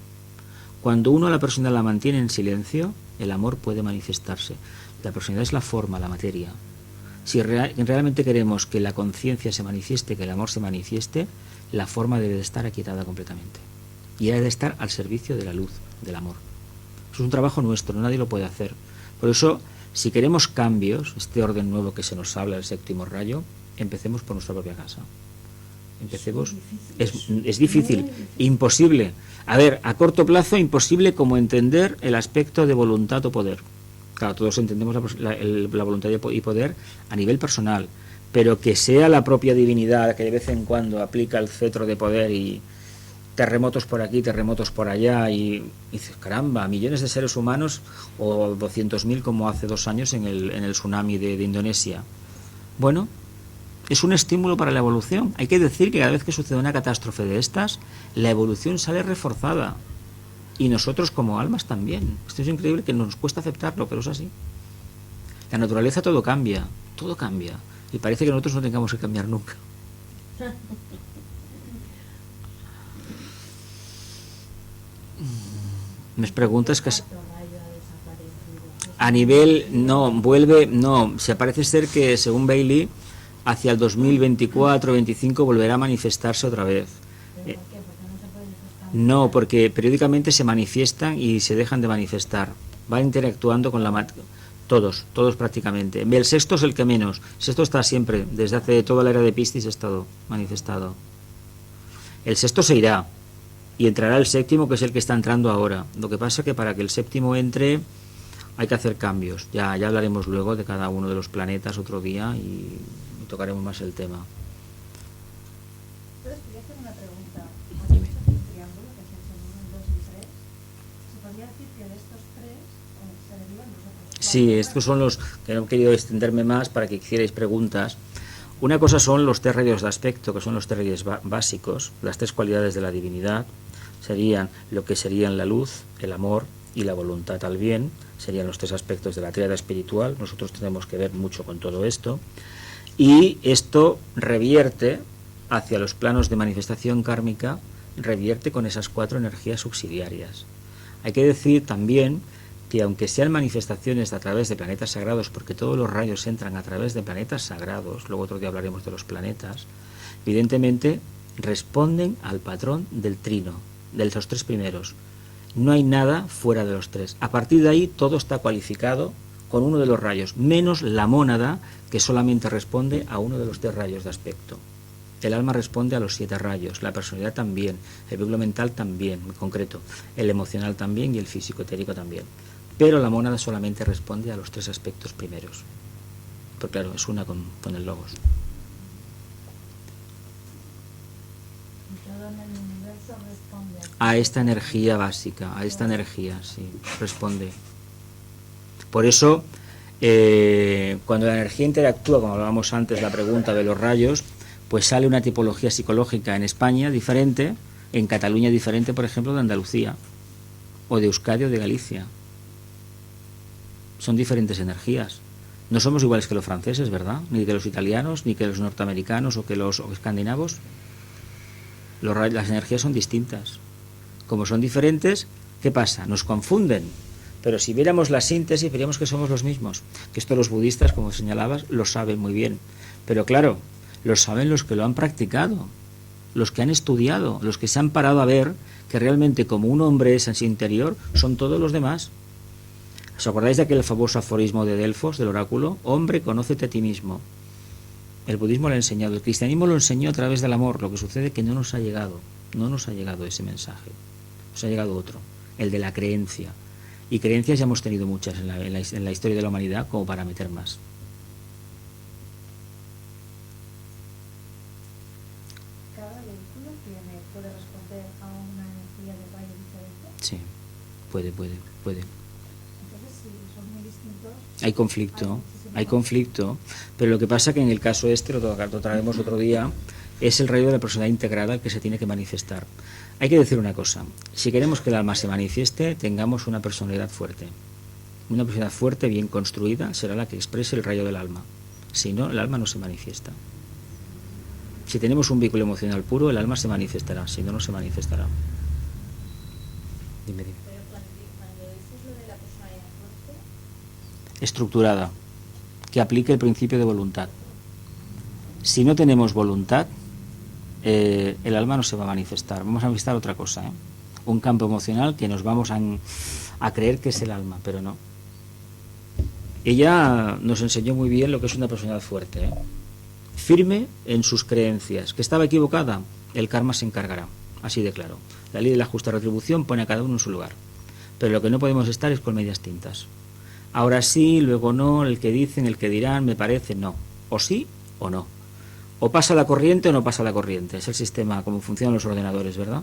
Cuando uno a la personalidad la mantiene en silencio, el amor puede manifestarse. La personalidad es la forma, la materia. Si realmente queremos que la conciencia se manifieste, que el amor se manifieste, la forma debe de estar aquietada completamente. Y debe de estar al servicio de la luz, del amor. Eso es un trabajo nuestro, nadie lo puede hacer. Por eso, si queremos cambios, este orden nuevo que se nos habla del séptimo rayo, empecemos por nuestra propia casa. Empecemos. Es difícil, imposible. A ver, a corto plazo, imposible como entender el aspecto de voluntad o poder. Claro, todos entendemos la voluntad y poder a nivel personal, pero que sea la propia divinidad que de vez en cuando aplica el cetro de poder y terremotos por aquí, terremotos por allá, y dices, caramba, millones de seres humanos, o 200.000 como hace 2 años en el tsunami de Indonesia. Bueno, es un estímulo para la evolución. Hay que decir que cada vez que sucede una catástrofe de estas, la evolución sale reforzada. Y nosotros como almas también. Esto es increíble, que nos cuesta aceptarlo, pero es así. La naturaleza todo cambia. Y parece que nosotros no tengamos que cambiar nunca. Me preguntas que a nivel, se parece ser que según Bailey, hacia el 2024-25 volverá a manifestarse otra vez. No, porque periódicamente se manifiestan y se dejan de manifestar. Va interactuando con la materia. Todos prácticamente. El sexto es el que menos. El sexto está siempre, desde hace toda la era de Piscis ha estado manifestado. El sexto se irá y entrará el séptimo, que es el que está entrando ahora. Lo que pasa es que para que el séptimo entre hay que hacer cambios. Ya hablaremos luego de cada uno de los planetas otro día y tocaremos más el tema.
Entonces, quería hacer una pregunta. Has dicho que el triángulo, que es el 1, el 2 y el 3, se podría decir que de estos tres se derivan los otros.
Sí, estos son los que no he querido extenderme más para que hicierais preguntas. Una cosa son los 3 rayos de aspecto, que son los 3 rayos básicos, las 3 cualidades de la divinidad, serían lo que serían la luz, el amor y la voluntad al bien, serían los 3 aspectos de la tríada espiritual. Nosotros tenemos que ver mucho con todo esto, y esto revierte hacia los planos de manifestación kármica, revierte con esas 4 energías subsidiarias. Hay que decir también que aunque sean manifestaciones a través de planetas sagrados, porque todos los rayos entran a través de planetas sagrados, luego otro día hablaremos de los planetas, evidentemente responden al patrón del trino, de los 3 primeros. No hay nada fuera de los 3. A partir de ahí todo está cualificado con uno de los rayos, menos la mónada, que solamente responde a uno de los 3 rayos de aspecto. El alma responde a los 7 rayos, la personalidad también, el vehículo mental también, en concreto, el emocional también y el físico etérico también. Pero la mónada solamente responde a los 3 aspectos primeros. Porque claro, es una con el logos.
Y todo en el universo responde
A esta energía básica, a esta energía, sí, responde. Por eso, cuando la energía interactúa, como hablábamos antes, la pregunta de los rayos, pues sale una tipología psicológica en España diferente, en Cataluña diferente, por ejemplo, de Andalucía, o de Euskadi o de Galicia. Son diferentes energías. No somos iguales que los franceses, ¿verdad? Ni que los italianos, ni que los norteamericanos o que los escandinavos. Las energías son distintas. Como son diferentes, ¿qué pasa? Nos confunden. Pero si viéramos la síntesis, veríamos que somos los mismos. Que esto los budistas, como señalabas, lo saben muy bien. Pero claro, lo saben los que lo han practicado, los que han estudiado, los que se han parado a ver que realmente como un hombre es en su interior, son todos los demás. ¿Os acordáis de aquel famoso aforismo de Delfos, del oráculo? Hombre, conócete a ti mismo. El budismo lo ha enseñado, el cristianismo lo enseñó a través del amor. Lo que sucede es que no nos ha llegado ese mensaje. Nos ha llegado otro, el de la creencia. Y creencias ya hemos tenido muchas en la historia de la humanidad como para meter más.
¿Cada vehículo puede responder a una energía de rayo diferente?
Sí, puede.
Entonces, si son muy distintos...
Hay conflicto, pero lo que pasa que en el caso este, lo trataremos otro día, es el rayo de la personalidad integrada el que se tiene que manifestar. Hay que decir una cosa, si queremos que el alma se manifieste, tengamos una personalidad fuerte. Una personalidad fuerte, bien construida, será la que exprese el rayo del alma. Si no, el alma no se manifiesta. Si tenemos un vehículo emocional puro, el alma se manifestará, si no, no se manifestará. Dime.
Pero cuando dices lo de la personalidad fuerte...
Estructurada, que aplique el principio de voluntad. Si no tenemos voluntad, el alma no se va a manifestar. Vamos a manifestar otra cosa, un campo emocional que nos vamos a creer que es el alma, pero no. Ella nos enseñó muy bien lo que es una personalidad fuerte, firme en sus creencias. ¿Que estaba equivocada? El karma se encargará, así de claro. La ley de la justa retribución pone a cada uno en su lugar. Pero lo que no podemos estar es con medias tintas. Ahora sí, luego no, el que dicen, el que dirán, me parece, no. O sí o no. O pasa la corriente o no pasa la corriente. Es el sistema, como funcionan los ordenadores, ¿verdad?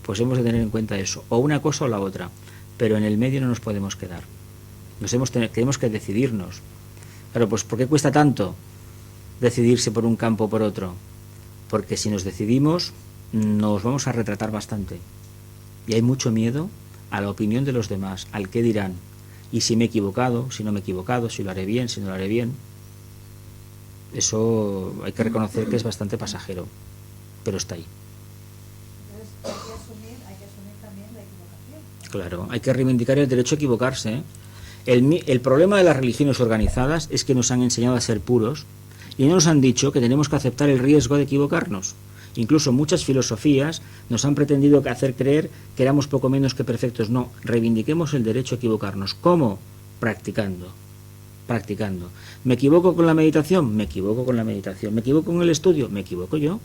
Pues hemos de tener en cuenta eso. O una cosa o la otra. Pero en el medio no nos podemos quedar. Tenemos que decidirnos. Claro, pues ¿por qué cuesta tanto decidirse por un campo o por otro? Porque si nos decidimos, nos vamos a retratar bastante. Y hay mucho miedo a la opinión de los demás, al qué dirán. Y si me he equivocado, si no me he equivocado, si lo haré bien, si no lo haré bien. Eso hay que reconocer que es bastante pasajero, pero está ahí.
Entonces hay que asumir también la equivocación.
Claro, hay que reivindicar el derecho a equivocarse. El problema de las religiones organizadas es que nos han enseñado a ser puros y no nos han dicho que tenemos que aceptar el riesgo de equivocarnos. Incluso muchas filosofías nos han pretendido hacer creer que éramos poco menos que perfectos. No, reivindiquemos el derecho a equivocarnos. ¿Cómo? Practicando. ¿Me equivoco con la meditación? Me equivoco con la meditación. ¿Me equivoco con el estudio? Me equivoco yo.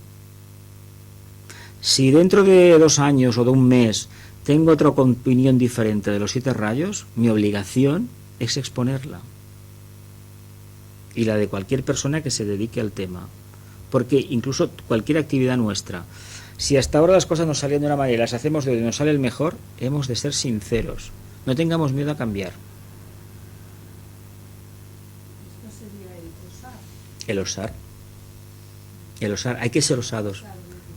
Si dentro de 2 años o de un mes tengo otra opinión diferente de los 7 rayos, mi obligación es exponerla. y la de cualquier persona que se dedique al tema. Porque incluso cualquier actividad nuestra, si hasta ahora las cosas nos salían de una manera y las hacemos de hoy y nos sale el mejor, hemos de ser sinceros. No tengamos miedo a cambiar.
Esto sería
El osar. El osar. Hay que ser osados.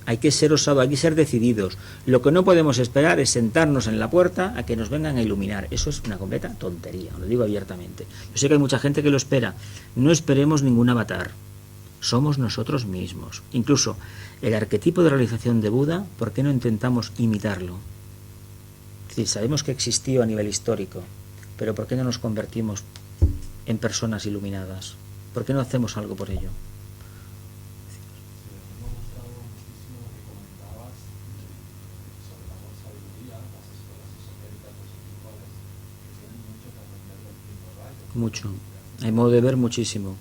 Hay que ser osados, hay que ser decididos. Lo que no podemos esperar es sentarnos en la puerta a que nos vengan a iluminar. Eso es una completa tontería, lo digo abiertamente. Yo sé que hay mucha gente que lo espera. No esperemos ningún avatar. Somos nosotros mismos. Incluso el arquetipo de realización de Buda, ¿por qué no intentamos imitarlo? Es decir, sabemos que existió a nivel histórico, pero ¿por qué no nos convertimos en personas iluminadas? ¿Por qué no hacemos algo por ello? Mucho. Hay modo de ver muchísimo.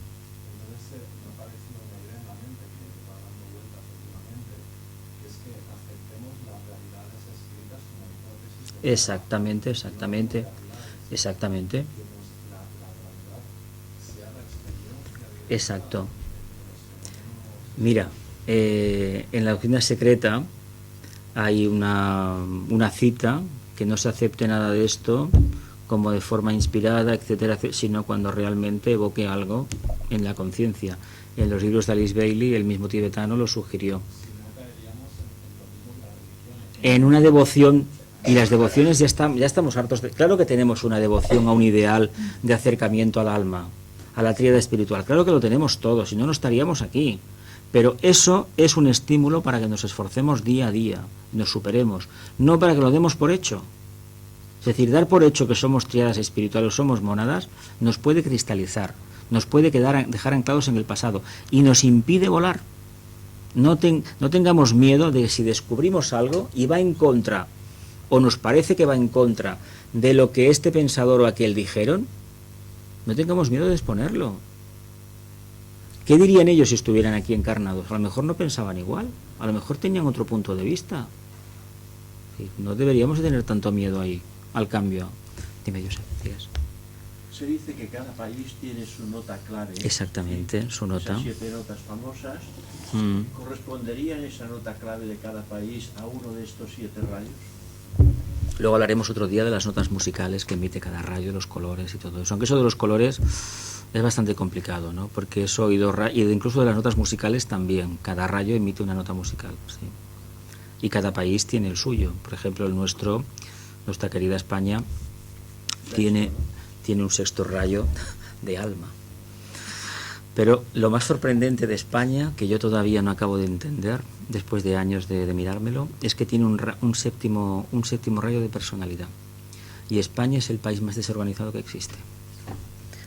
Entonces me ha parecido una idea en la mente que va dando vueltas últimamente, que es que aceptemos las realidades escritas como hipótesis.
Exactamente.
Que la realidad sea la experiencia.
Exacto. Mira, en la doctrina secreta hay una cita que no se acepte nada de esto como de forma inspirada, etcétera, sino cuando realmente evoque algo en la conciencia. En los libros de Alice Bailey, el mismo tibetano lo sugirió. En una devoción, y las devociones ya estamos hartos de... Claro que tenemos una devoción a un ideal de acercamiento al alma, a la tríada espiritual. Claro que lo tenemos todos, si no, no estaríamos aquí. Pero eso es un estímulo para que nos esforcemos día a día, nos superemos, no para que lo demos por hecho. Es decir, dar por hecho que somos tríadas espirituales, somos mónadas, nos puede cristalizar, nos puede dejar anclados en el pasado y nos impide volar. No tengamos miedo de que si descubrimos algo y va en contra, o nos parece que va en contra de lo que este pensador o aquel dijeron, no tengamos miedo de exponerlo. ¿Qué dirían ellos si estuvieran aquí encarnados? A lo mejor no pensaban igual, a lo mejor tenían otro punto de vista. No deberíamos de tener tanto miedo ahí al cambio. Dime, Josep, ¿decías?
Se dice que cada país tiene su nota clave.
Exactamente, su nota.
Esas 7 notas famosas. ¿Correspondería esa nota clave de cada país a uno de estos 7 rayos?
Luego hablaremos otro día de las notas musicales que emite cada rayo, los colores y todo eso. Aunque eso de los colores es bastante complicado, ¿no? Porque eso y incluso de las notas musicales también. Cada rayo emite una nota musical, sí. Y cada país tiene el suyo. Por ejemplo, el nuestro, nuestra querida España, tiene un sexto rayo de alma. Pero lo más sorprendente de España, que yo todavía no acabo de entender, después de años de mirármelo, es que tiene un séptimo rayo de personalidad. Y España es el país más desorganizado que existe.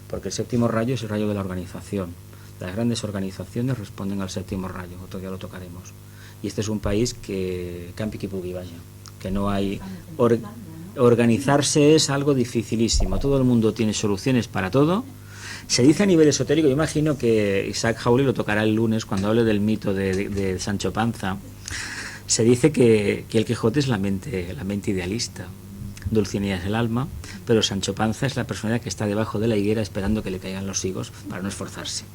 Porque el séptimo rayo es el rayo de la organización. Las grandes organizaciones responden al séptimo rayo, otro día lo tocaremos. Y este es un país que no hay... Organizarse es algo dificilísimo. Todo el mundo tiene soluciones para todo. Se dice a nivel esotérico, yo imagino que Isaac Hawley lo tocará el lunes cuando hable del mito de Sancho Panza. Se dice que el Quijote es la mente idealista, Dulcinea es el alma, pero Sancho Panza es la persona que está debajo de la higuera esperando que le caigan los higos para no esforzarse.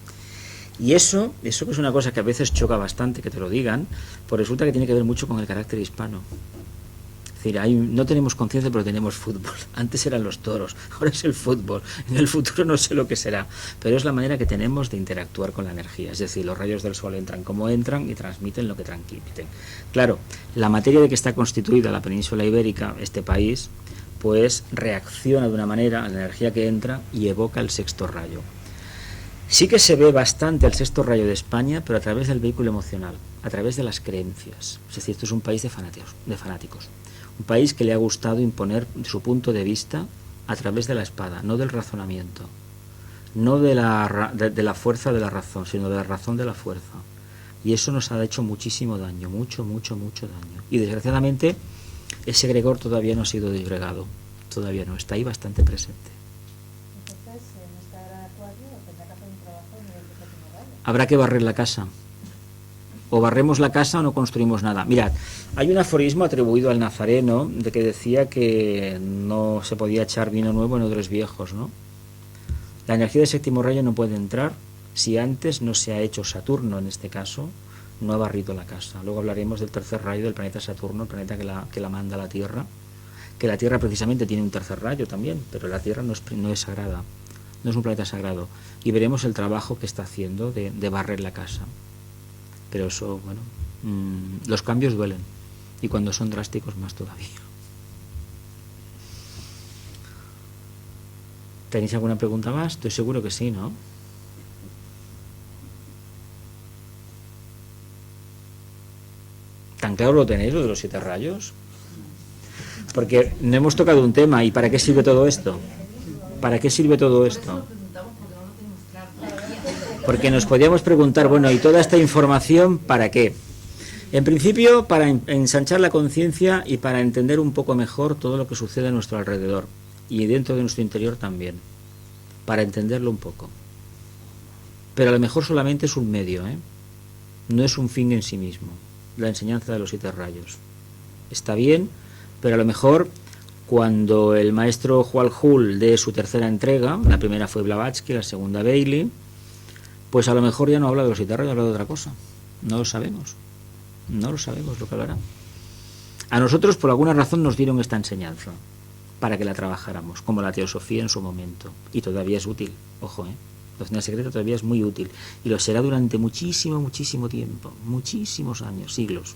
Y eso que es una cosa que a veces choca bastante que te lo digan, pues resulta que tiene que ver mucho con el carácter hispano. Es decir, no tenemos conciencia, pero tenemos fútbol. Antes eran los toros, ahora es el fútbol. En el futuro no sé lo que será, pero es la manera que tenemos de interactuar con la energía. Es decir, los rayos del sol entran como entran y transmiten lo que transmiten. Claro, la materia de que está constituida la península ibérica, este país, pues reacciona de una manera a la energía que entra y evoca el sexto rayo. Sí que se ve bastante el sexto rayo de España, pero a través del vehículo emocional, a través de las creencias. Es decir, esto es un país de fanáticos. Un país que le ha gustado imponer su punto de vista a través de la espada, no del razonamiento, no de la fuerza de la razón, sino de la razón de la fuerza. Y eso nos ha hecho muchísimo daño, mucho daño. Y desgraciadamente ese egregor todavía no ha sido disgregado, todavía no, está ahí bastante presente.
Entonces, en esta era Acuario tendrá que hacer un trabajo a nivel de séptimo rayo.
Habrá que barrer la casa. O barremos la casa o no construimos nada. Mirad, hay un aforismo atribuido al Nazareno de que decía que no se podía echar vino nuevo en odres viejos, ¿no? La energía del séptimo rayo no puede entrar si antes no se ha hecho Saturno, en este caso, no ha barrido la casa. Luego hablaremos del tercer rayo del planeta Saturno, el planeta que la manda a la Tierra, que la Tierra precisamente tiene un tercer rayo también, pero la Tierra no es sagrada, no es un planeta sagrado. Y veremos el trabajo que está haciendo de barrer la casa. Pero eso, bueno, los cambios duelen, y cuando son drásticos más todavía. ¿Tenéis alguna pregunta más? Estoy seguro que sí, ¿no? ¿Tan claro lo tenéis, lo de los 7 rayos? Porque no hemos tocado un tema. ¿Y para qué sirve todo esto? ¿Para qué sirve todo esto? Porque nos podíamos preguntar, bueno, ¿y toda esta información para qué? En principio, para ensanchar la conciencia y para entender un poco mejor todo lo que sucede a nuestro alrededor. Y dentro de nuestro interior también, para entenderlo un poco. Pero a lo mejor solamente es un medio, ¿eh? No es un fin en sí mismo, la enseñanza de los 7 rayos. Está bien, pero a lo mejor cuando el maestro Hual-Hul dé su tercera entrega, la primera fue Blavatsky, la segunda Bailey, pues a lo mejor ya no habla de los 7 rayos, habla de otra cosa. No lo sabemos lo que hablará. A nosotros por alguna razón nos dieron esta enseñanza para que la trabajáramos, como la teosofía en su momento, y todavía es útil, ojo, la doctrina secreta todavía es muy útil, y lo será durante muchísimo tiempo, muchísimos años, siglos.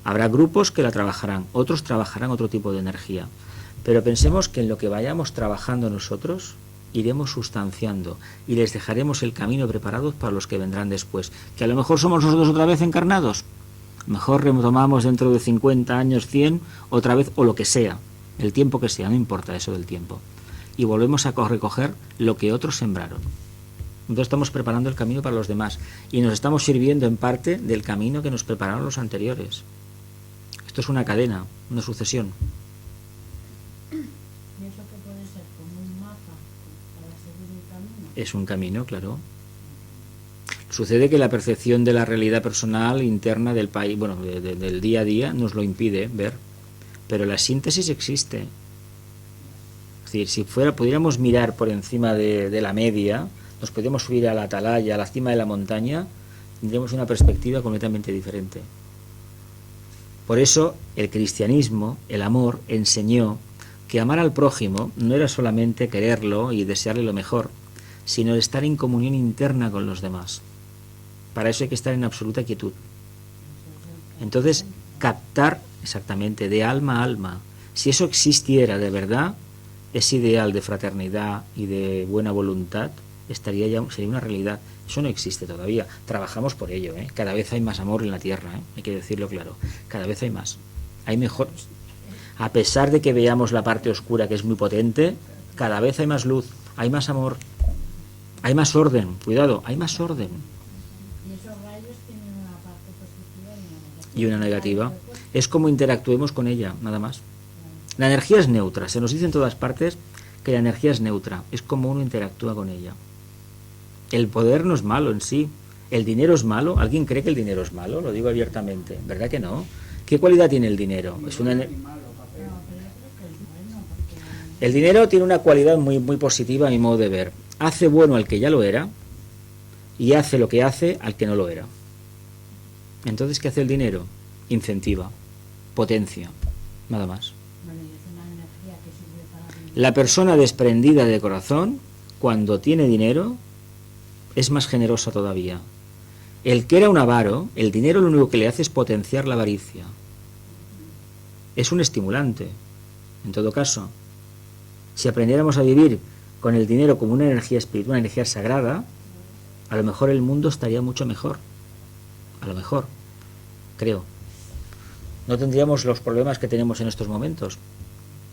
Habrá grupos que la trabajarán, otros trabajarán otro tipo de energía, pero pensemos que en lo que vayamos trabajando nosotros, iremos sustanciando, y les dejaremos el camino preparado para los que vendrán después, que a lo mejor somos nosotros otra vez encarnados, mejor retomamos dentro de 50 años, 100, otra vez, o lo que sea, el tiempo que sea, no importa eso del tiempo, y volvemos a recoger lo que otros sembraron. Entonces estamos preparando el camino para los demás y nos estamos sirviendo en parte del camino que nos prepararon los anteriores. Esto es una cadena, una sucesión.
¿Y eso que puede ser como un mapa para seguir el camino?
Es un camino, claro. Sucede que la percepción de la realidad personal interna del país, bueno, del día a día, nos lo impide ver. Pero la síntesis existe. Es decir, si pudiéramos mirar por encima de la media, nos podríamos subir a la atalaya, a la cima de la montaña, tendríamos una perspectiva completamente diferente. Por eso el cristianismo, el amor, enseñó que amar al prójimo no era solamente quererlo y desearle lo mejor, sino estar en comunión interna con los demás. Para eso hay que estar en absoluta quietud. Entonces, captar exactamente, de alma a alma. Si eso existiera de verdad, ese ideal de fraternidad y de buena voluntad sería una realidad. Eso no existe todavía. Trabajamos por ello, ¿eh? Cada vez hay más amor en la tierra, ¿eh? Hay que decirlo claro. Cada vez hay más. Hay mejor. A pesar de que veamos la parte oscura, que es muy potente, cada vez hay más luz, hay más amor, hay más orden. Cuidado, hay más orden.
Y esos rayos tienen una parte positiva
Y una negativa. Es como interactuemos con ella, nada más. La energía es neutra. Se nos dice en todas partes que la energía es neutra. Es como uno interactúa con ella. El poder no es malo en sí. ¿El dinero es malo? ¿Alguien cree que el dinero es malo? Lo digo abiertamente. ¿Verdad que no? ¿Qué cualidad tiene el dinero? Es una... El dinero tiene una cualidad muy positiva a mi modo de ver. Hace bueno al que ya lo era y hace lo que hace al que no lo era. Entonces, ¿qué hace el dinero? Incentiva, potencia, nada más. La persona desprendida de corazón, cuando tiene dinero, es más generosa todavía. El que era un avaro, el dinero lo único que le hace es potenciar la avaricia. Es un estimulante, en todo caso. Si aprendiéramos a vivir con el dinero como una energía espiritual, una energía sagrada, a lo mejor el mundo estaría mucho mejor. A lo mejor, creo. No tendríamos los problemas que tenemos en estos momentos.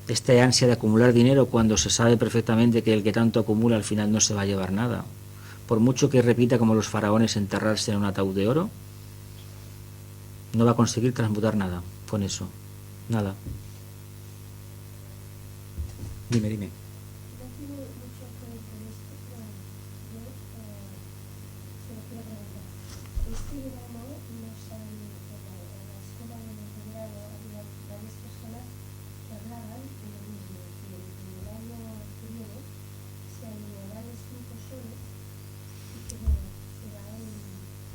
Esta ansia de acumular dinero cuando se sabe perfectamente que el que tanto acumula al final no se va a llevar nada. Por mucho que repita como los faraones enterrarse en un ataúd de oro, no va a conseguir transmutar nada con eso. Nada. Dime.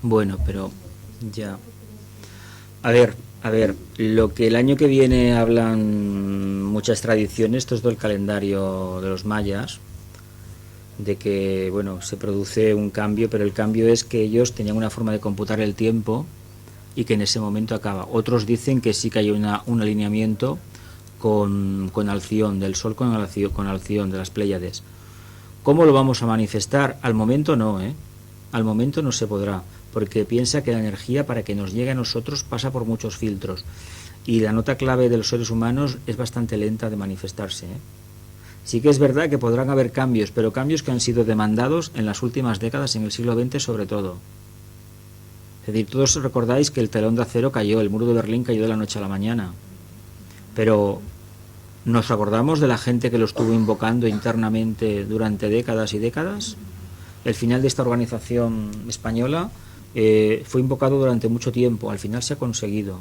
Bueno, pero ya. A ver, lo que el año que viene hablan muchas tradiciones, esto es del calendario de los mayas, de que, bueno, se produce un cambio, pero el cambio es que ellos tenían una forma de computar el tiempo y que en ese momento acaba. Otros dicen que sí que hay un alineamiento con Alción, del Sol con Alción, de las Pléyades. ¿Cómo lo vamos a manifestar? Al momento no, Al momento no se podrá, porque piensa que la energía para que nos llegue a nosotros pasa por muchos filtros y la nota clave de los seres humanos es bastante lenta de manifestarse, Sí que es verdad que podrán haber cambios, pero cambios que han sido demandados en las últimas décadas, en el siglo XX sobre todo. Es decir, todos recordáis que el telón de acero cayó, el muro de Berlín cayó de la noche a la mañana, pero ¿nos acordamos de la gente que lo estuvo invocando internamente durante décadas y décadas? El final de esta organización española fue invocado durante mucho tiempo, al final se ha conseguido.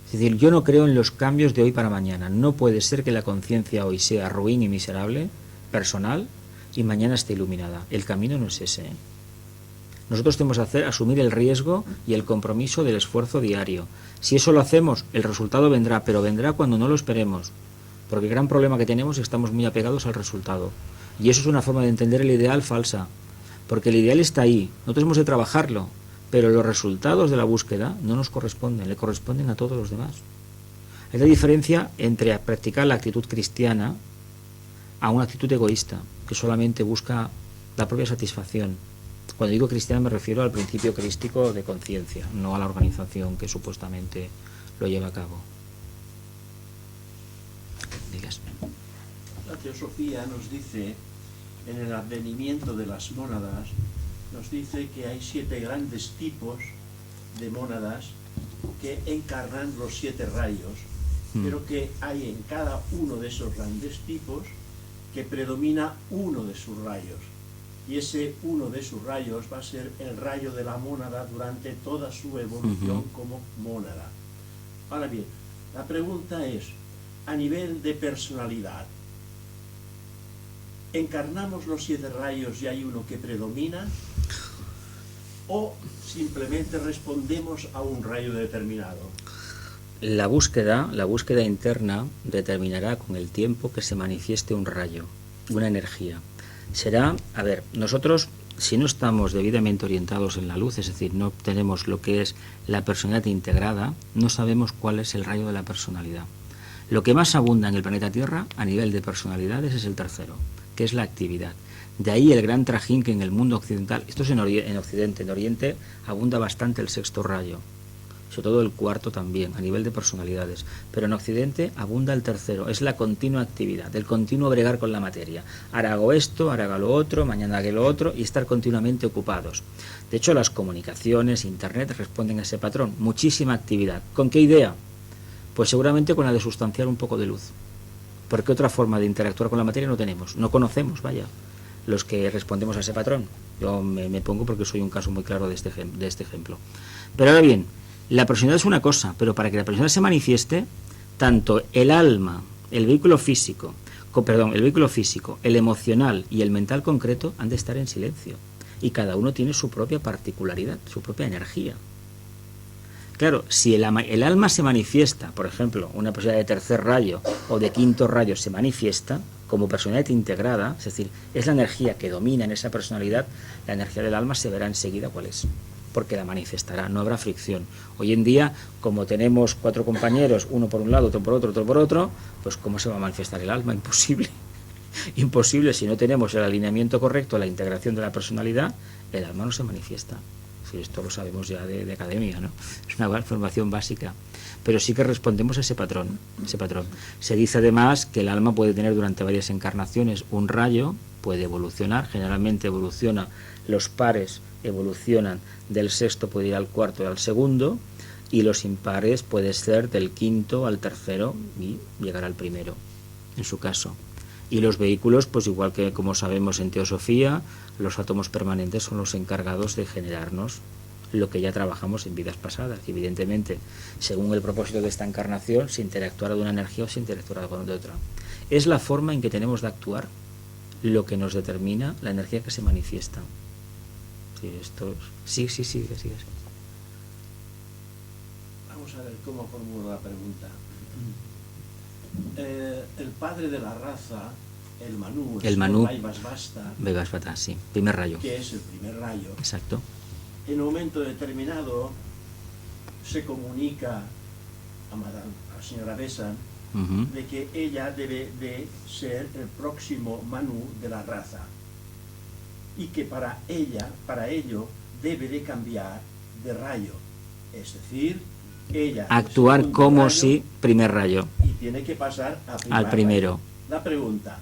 Es decir, yo no creo en los cambios de hoy para mañana. No puede ser que la conciencia hoy sea ruin y miserable, personal, y mañana esté iluminada. El camino no es ese. Nosotros tenemos que asumir el riesgo y el compromiso del esfuerzo diario. Si eso lo hacemos, el resultado vendrá, pero vendrá cuando no lo esperemos. Porque el gran problema que tenemos es que estamos muy apegados al resultado. Y eso es una forma de entender el ideal falsa. Porque el ideal está ahí, nosotros hemos de trabajarlo, pero los resultados de la búsqueda no nos corresponden, le corresponden a todos los demás. Es la diferencia entre practicar la actitud cristiana a una actitud egoísta, que solamente busca la propia satisfacción. Cuando digo cristiana me refiero al principio crístico de conciencia, no a la organización que supuestamente lo lleva a cabo. Digas.
La teosofía nos dice, en el advenimiento de las mónadas, nos dice que hay 7 grandes tipos de mónadas que encarnan los 7 rayos, pero que hay en cada uno de esos grandes tipos que predomina uno de sus rayos. Y ese uno de sus rayos va a ser el rayo de la mónada durante toda su evolución como mónada. Ahora bien, la pregunta es, a nivel de personalidad, ¿encarnamos los 7 rayos y hay uno que predomina? ¿O simplemente respondemos a un rayo determinado?
La búsqueda interna determinará con el tiempo que se manifieste un rayo, una energía. Será, nosotros, si no estamos debidamente orientados en la luz, es decir, no tenemos lo que es la personalidad integrada, no sabemos cuál es el rayo de la personalidad. Lo que más abunda en el planeta Tierra, a nivel de personalidades, es el tercero, que es la actividad. De ahí el gran trajín que en el mundo occidental, esto es en Occidente, en Oriente abunda bastante el 6º rayo, sobre todo el 4º también, a nivel de personalidades, pero en Occidente abunda el 3º, es la continua actividad, el continuo bregar con la materia. Ahora hago esto, ahora hago lo otro, mañana hago lo otro, y estar continuamente ocupados. De hecho, las comunicaciones, Internet, responden a ese patrón, muchísima actividad. ¿Con qué idea? Pues seguramente con la de sustanciar un poco de luz, porque otra forma de interactuar con la materia no tenemos, no conocemos, los que respondemos a ese patrón. Yo me pongo porque soy un caso muy claro de este ejemplo. Pero ahora bien, la personalidad es una cosa, pero para que la personalidad se manifieste, tanto el alma, el vehículo físico, el emocional y el mental concreto han de estar en silencio. Y cada uno tiene su propia particularidad, su propia energía. Claro, si el alma se manifiesta, por ejemplo, una personalidad de 3er rayo o de 5º rayo se manifiesta como personalidad integrada, es decir, es la energía que domina en esa personalidad, la energía del alma se verá enseguida cuál es, porque la manifestará, no habrá fricción. Hoy en día, como tenemos 4 compañeros, uno por un lado, otro por otro, pues ¿cómo se va a manifestar el alma? Imposible. Imposible, si no tenemos el alineamiento correcto, la integración de la personalidad, el alma no se manifiesta. Sí, esto lo sabemos ya de academia, ¿no? Es una formación básica. Pero sí que respondemos a ese patrón. Se dice además que el alma puede tener durante varias encarnaciones un rayo, puede evolucionar, generalmente evoluciona, los pares evolucionan del 6º, puede ir al 4º y al 2º, y los impares puede ser del 5º al 3º y llegar al 1º, en su caso. Y los vehículos, pues igual que como sabemos en teosofía, los átomos permanentes son los encargados de generarnos lo que ya trabajamos en vidas pasadas. Y evidentemente, según el propósito de esta encarnación, se interactuará de una energía o se interactuará con otra. Es la forma en que tenemos de actuar lo que nos determina la energía que se manifiesta. sí, esto... Sí.
Vamos a ver cómo formulo la pregunta. El padre de la raza, el Manú,
Vaivasvata, sí, primer rayo.
Que es el primer rayo.
Exacto.
En un momento determinado se comunica a la señora Besan de que ella debe de ser el próximo Manú de la raza y que para ello debe de cambiar de rayo, es decir, ella
actuar como si primer rayo
y tiene que pasar
al primero.
La pregunta: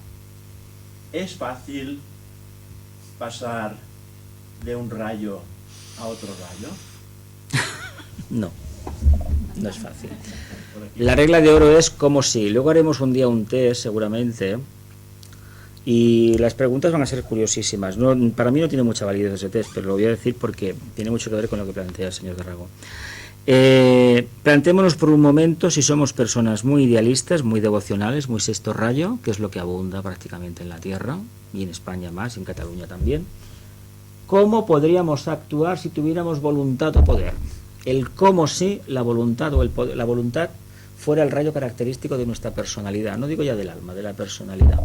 ¿es fácil pasar de un rayo a otro rayo?
No es fácil. La regla de oro es como si. Luego haremos un día un test seguramente y las preguntas van a ser curiosísimas. Para mí no tiene mucha validez ese test, pero lo voy a decir porque tiene mucho que ver con lo que plantea el señor Tarragó. Plantémonos por un momento si somos personas muy idealistas, muy devocionales, muy sexto rayo, que es lo que abunda prácticamente en la Tierra y en España más, y en Cataluña también. ¿Cómo podríamos actuar si tuviéramos voluntad o poder? El cómo si la voluntad o el poder, la voluntad fuera el rayo característico de nuestra personalidad, no digo ya del alma, de la personalidad.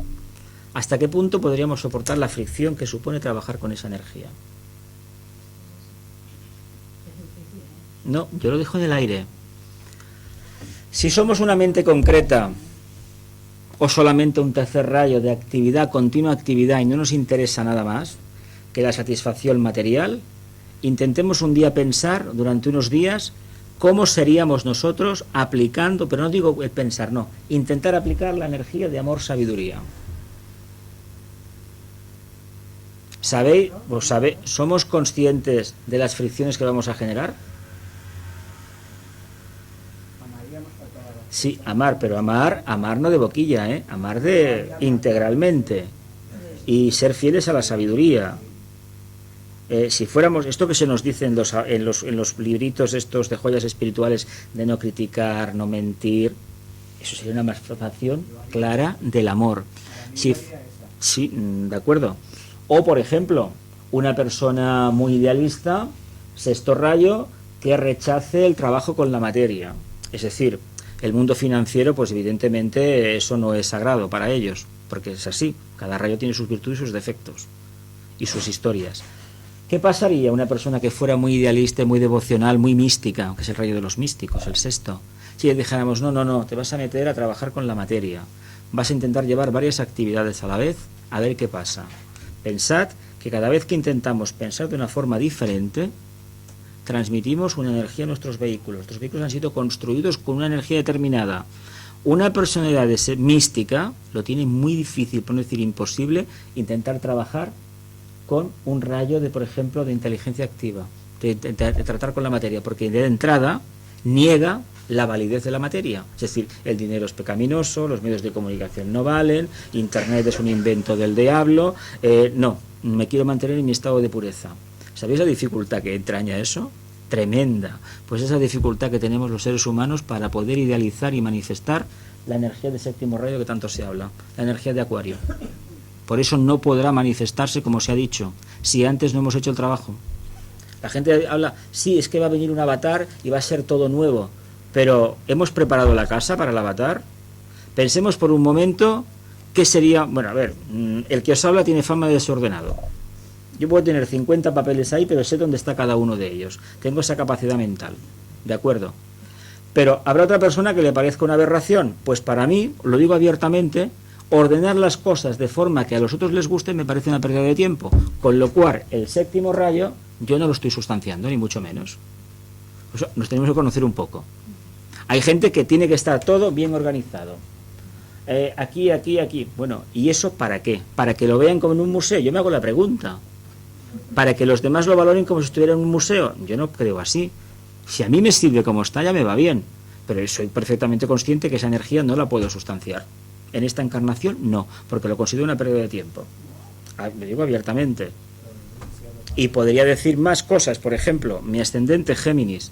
¿Hasta qué punto podríamos soportar la fricción que supone trabajar con esa energía? No, yo lo dejo en el aire. Si somos una mente concreta o solamente un tercer rayo de actividad, continua actividad, y no nos interesa nada más que la satisfacción material, intentemos un día pensar durante unos días cómo seríamos nosotros aplicando, pero no digo pensar, no, intentar aplicar la energía de amor-sabiduría. ¿Sabéis? ¿Somos conscientes de las fricciones que vamos a generar? Sí, amar, pero amar no de boquilla, amar de integralmente y ser fieles a la sabiduría. Si fuéramos, esto que se nos dice en los libritos estos de joyas espirituales de no criticar, no mentir, eso sería una manifestación clara del amor. Sí, de acuerdo. O, por ejemplo, una persona muy idealista, sexto rayo, que rechace el trabajo con la materia. Es decir, el mundo financiero, pues evidentemente eso no es sagrado para ellos, porque es así. Cada rayo tiene sus virtudes y sus defectos y sus historias. ¿Qué pasaría a una persona que fuera muy idealista, muy devocional, muy mística, que es el rayo de los místicos, el sexto? Si le dijéramos, no, te vas a meter a trabajar con la materia, vas a intentar llevar varias actividades a la vez, a ver qué pasa. Pensad que cada vez que intentamos pensar de una forma diferente, transmitimos una energía a nuestros vehículos. Nuestros vehículos han sido construidos con una energía determinada. Una personalidad mística lo tiene muy difícil, por no decir imposible, intentar trabajar con un rayo de, por ejemplo, de inteligencia activa, de tratar con la materia, porque de entrada niega la validez de la materia. Es decir, el dinero es pecaminoso, los medios de comunicación no valen, Internet es un invento del diablo, no, me quiero mantener en mi estado de pureza. ¿Sabéis la dificultad que entraña eso? Tremenda. Pues esa dificultad que tenemos los seres humanos para poder idealizar y manifestar la energía de séptimo rayo que tanto se habla, la energía de Acuario. Por eso no podrá manifestarse, como se ha dicho, si antes no hemos hecho el trabajo. La gente habla, sí, es que va a venir un avatar y va a ser todo nuevo, pero ¿hemos preparado la casa para el avatar? Pensemos por un momento qué sería... Bueno, a ver, el que os habla tiene fama de desordenado. Yo puedo tener 50 papeles ahí, pero sé dónde está cada uno de ellos. Tengo esa capacidad mental, ¿de acuerdo? Pero ¿habrá otra persona que le parezca una aberración? Pues para mí, lo digo abiertamente, ordenar las cosas de forma que a los otros les guste me parece una pérdida de tiempo, con lo cual el séptimo rayo yo no lo estoy sustanciando, ni mucho menos. O sea, nos tenemos que conocer un poco. Hay gente que tiene que estar todo bien organizado. Aquí. Bueno, ¿y eso para qué? ¿Para que lo vean como en un museo? Yo me hago la pregunta. ¿Para que los demás lo valoren como si estuviera en un museo? Yo no creo así. Si a mí me sirve como está, ya me va bien. Pero soy perfectamente consciente que esa energía no la puedo sustanciar. En esta encarnación no, porque lo considero una pérdida de tiempo. Lo digo abiertamente. Y podría decir más cosas. Por ejemplo, mi ascendente Géminis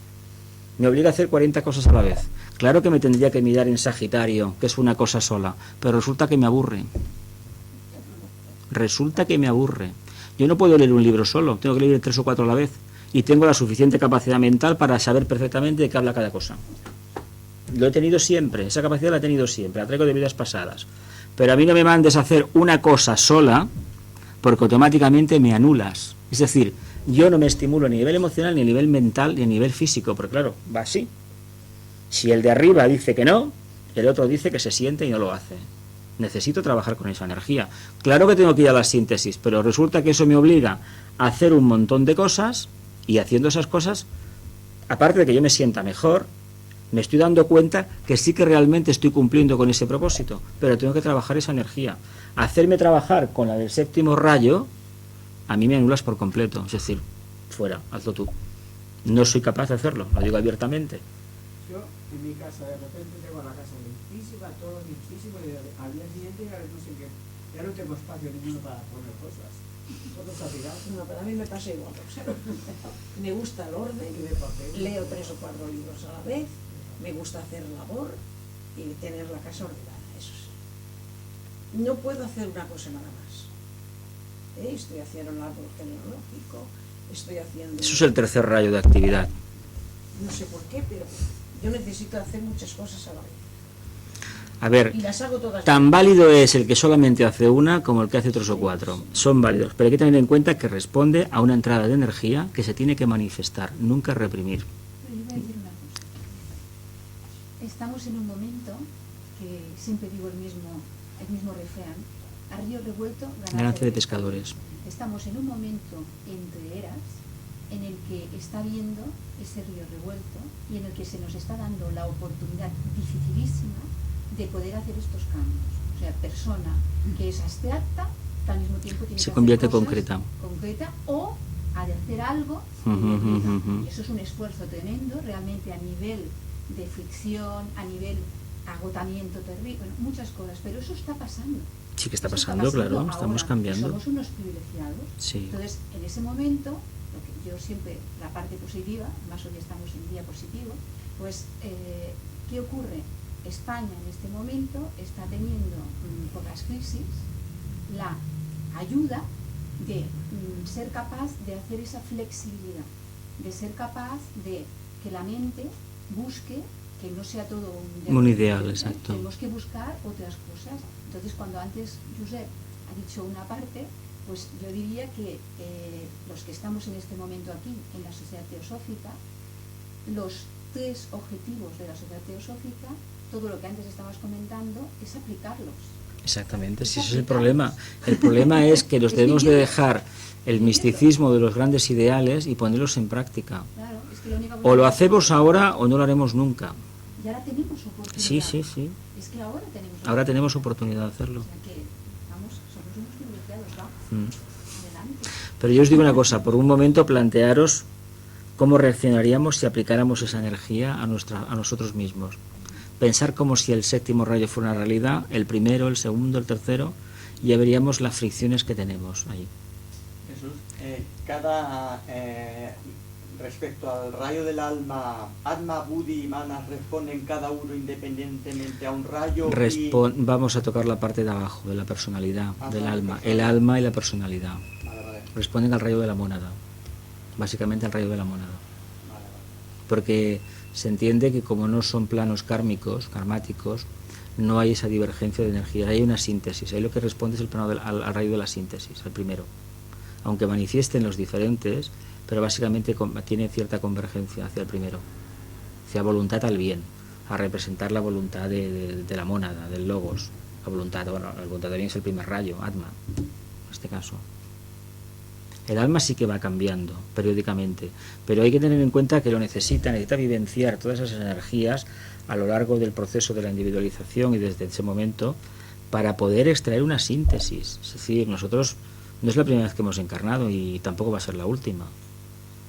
me obliga a hacer 40 cosas a la vez. Claro que me tendría que mirar en Sagitario, que es una cosa sola, pero resulta que me aburre. Yo no puedo leer un libro solo, tengo que leer 3 o 4 a la vez. Y tengo la suficiente capacidad mental para saber perfectamente de qué habla cada cosa. Lo he tenido siempre, esa capacidad la he tenido siempre, la traigo de vidas pasadas. Pero a mí no me mandes a hacer una cosa sola, porque automáticamente me anulas. Es decir, yo no me estimulo ni a nivel emocional, ni a nivel mental, ni a nivel físico, porque claro, va así. Si el de arriba dice que no, el otro dice que se siente y no lo hace. Necesito trabajar con esa energía. Claro que tengo que ir a la síntesis, pero resulta que eso me obliga a hacer un montón de cosas, y haciendo esas cosas, aparte de que yo me sienta mejor, me estoy dando cuenta que sí que realmente estoy cumpliendo con ese propósito, pero tengo que trabajar esa energía. Hacerme trabajar con la del séptimo rayo, a mí me anulas por completo. Es decir, fuera, hazlo tú. No soy capaz de hacerlo, lo digo abiertamente.
Yo, en mi casa, de repente tengo la casa limpísima, todo limpísimo, y al día siguiente ya no sé qué, ya no tengo espacio ninguno para poner cosas. Todo está tirado.
No, pero a mí me pasa igual. O sea, me gusta el orden, leo 3 o 4 libros a la vez, me gusta hacer labor y tener la casa ordenada, eso sí. No puedo hacer una cosa nada más. Estoy haciendo el árbol genealógico, estoy haciendo...
Eso es el tercer rayo de actividad.
No sé por qué, pero yo necesito hacer muchas cosas a la vez.
A ver,
Y las hago todas
tan válido es el que solamente hace una como el que hace 3 o 4. Son válidos, pero hay que tener en cuenta que responde a una entrada de energía que se tiene que manifestar, nunca reprimir.
Pero yo voy a decir una cosa. Estamos en un momento que siempre digo el mismo refrán: a río revuelto,
Ganancia de pescadores.
Estamos en un momento entre eras en el que está viendo ese río revuelto y en el que se nos está dando la oportunidad dificilísima de poder hacer estos cambios. O sea, persona que es abstracta, que al mismo tiempo tiene
Se
que
convierte
hacer cosas
concreta.
o ha de hacer algo que le obliga. Y eso es un esfuerzo tremendo, realmente a nivel de fricción, a nivel agotamiento terrible, bueno, muchas cosas, pero eso está pasando.
Sí que está
Eso
pasando, claro,
ahora,
estamos cambiando.
Somos unos privilegiados.
Sí.
Entonces, en ese momento, lo que yo siempre, la parte positiva, además hoy estamos en día positivo, pues, ¿qué ocurre? España en este momento está teniendo, por las crisis, la ayuda de ser capaz de hacer esa flexibilidad, de ser capaz de que la mente busque, que no sea todo
un ideal, exacto.
Tenemos que buscar otras cosas. Entonces, cuando antes Josep ha dicho una parte, pues yo diría que los que estamos en este momento aquí, en la Sociedad Teosófica, los 3 objetivos de la Sociedad Teosófica, todo lo que antes estabas comentando, es aplicarlos.
Exactamente, si ese es el problema. El problema es que los debemos de dejar el misticismo de los grandes ideales y ponerlos en práctica.
Claro, es que la única
O lo hacemos ahora o no lo haremos nunca.
Y ahora tenemos oportunidad.
Sí.
Es que
Ahora tenemos oportunidad de hacerlo.
O sea que, vamos, somos unos privilegiados, va. Adelante.
Pero yo os digo una cosa, por un momento plantearos cómo reaccionaríamos si aplicáramos esa energía a nosotros mismos. Pensar como si el séptimo rayo fuera una realidad, el primero, el segundo, el tercero, y ya veríamos las fricciones que tenemos ahí.
Jesús, respecto al rayo del alma, Atma, Buddhi y Manas responden cada uno independientemente a un rayo.
Vamos a tocar la parte de abajo, de la personalidad, del alma. El alma y la personalidad.
Vale.
Responden al rayo de la mónada. Básicamente al rayo de la mónada.
Vale.
Porque se entiende que como no son planos karmáticos, no hay esa divergencia de energía, hay una síntesis. Ahí lo que responde es el plano al rayo de la síntesis, al primero. Aunque manifiesten los diferentes, pero básicamente tiene cierta convergencia hacia el primero, hacia voluntad al bien, a representar la voluntad de la mónada, del logos. La voluntad del bien es el primer rayo, Atma, en este caso. El alma sí que va cambiando periódicamente, pero hay que tener en cuenta que lo necesita vivenciar todas esas energías a lo largo del proceso de la individualización y desde ese momento para poder extraer una síntesis. Es decir, nosotros no es la primera vez que hemos encarnado y tampoco va a ser la última.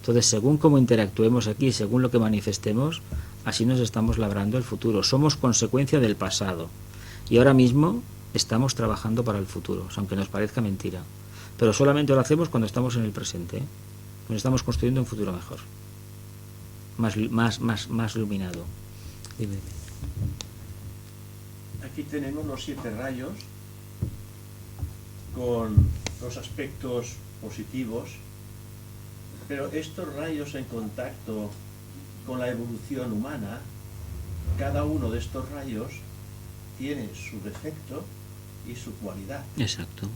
Entonces, según cómo interactuemos aquí, según lo que manifestemos, así nos estamos labrando el futuro. Somos consecuencia del pasado y ahora mismo estamos trabajando para el futuro, aunque nos parezca mentira. Pero solamente lo hacemos cuando estamos en el presente, cuando estamos construyendo un futuro mejor, más iluminado. Dime.
Aquí tenemos los 7 rayos con los aspectos positivos, pero estos rayos en contacto con la evolución humana, cada uno de estos rayos tiene su defecto y su cualidad.
Exacto.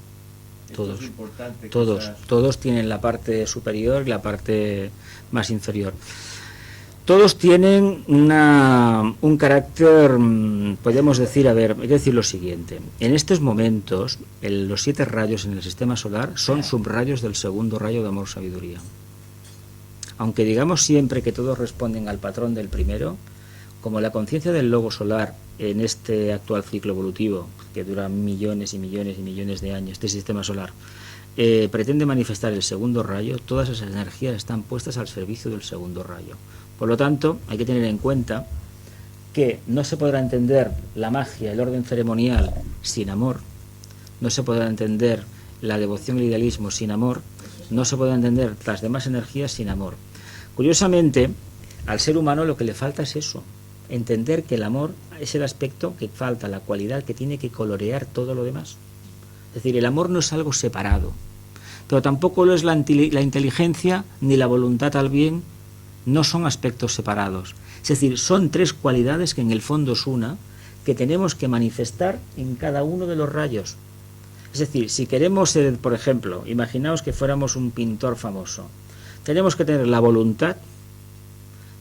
Esto es importante.
Todos tienen la parte superior y la parte más inferior. Todos tienen un carácter, podemos decir, hay que decir lo siguiente. En estos momentos, los 7 rayos en el sistema solar son subrayos del segundo rayo de amor-sabiduría. Aunque digamos siempre que todos responden al patrón del primero, como la conciencia del logo solar en este actual ciclo evolutivo, que dura millones y millones y millones de años, este sistema solar, pretende manifestar el segundo rayo, todas esas energías están puestas al servicio del segundo rayo. Por lo tanto, hay que tener en cuenta que no se podrá entender la magia, el orden ceremonial sin amor, no se podrá entender la devoción y el idealismo sin amor, no se podrá entender las demás energías sin amor. Curiosamente, al ser humano lo que le falta es eso, entender que el amor es el aspecto que falta, la cualidad que tiene que colorear todo lo demás. Es decir, el amor no es algo separado, pero tampoco lo es la inteligencia ni la voluntad al bien, no son aspectos separados. Es decir, son 3 cualidades que en el fondo es una, que tenemos que manifestar en cada uno de los rayos. Es decir, si queremos ser, por ejemplo, imaginaos que fuéramos un pintor famoso, tenemos que tener la voluntad,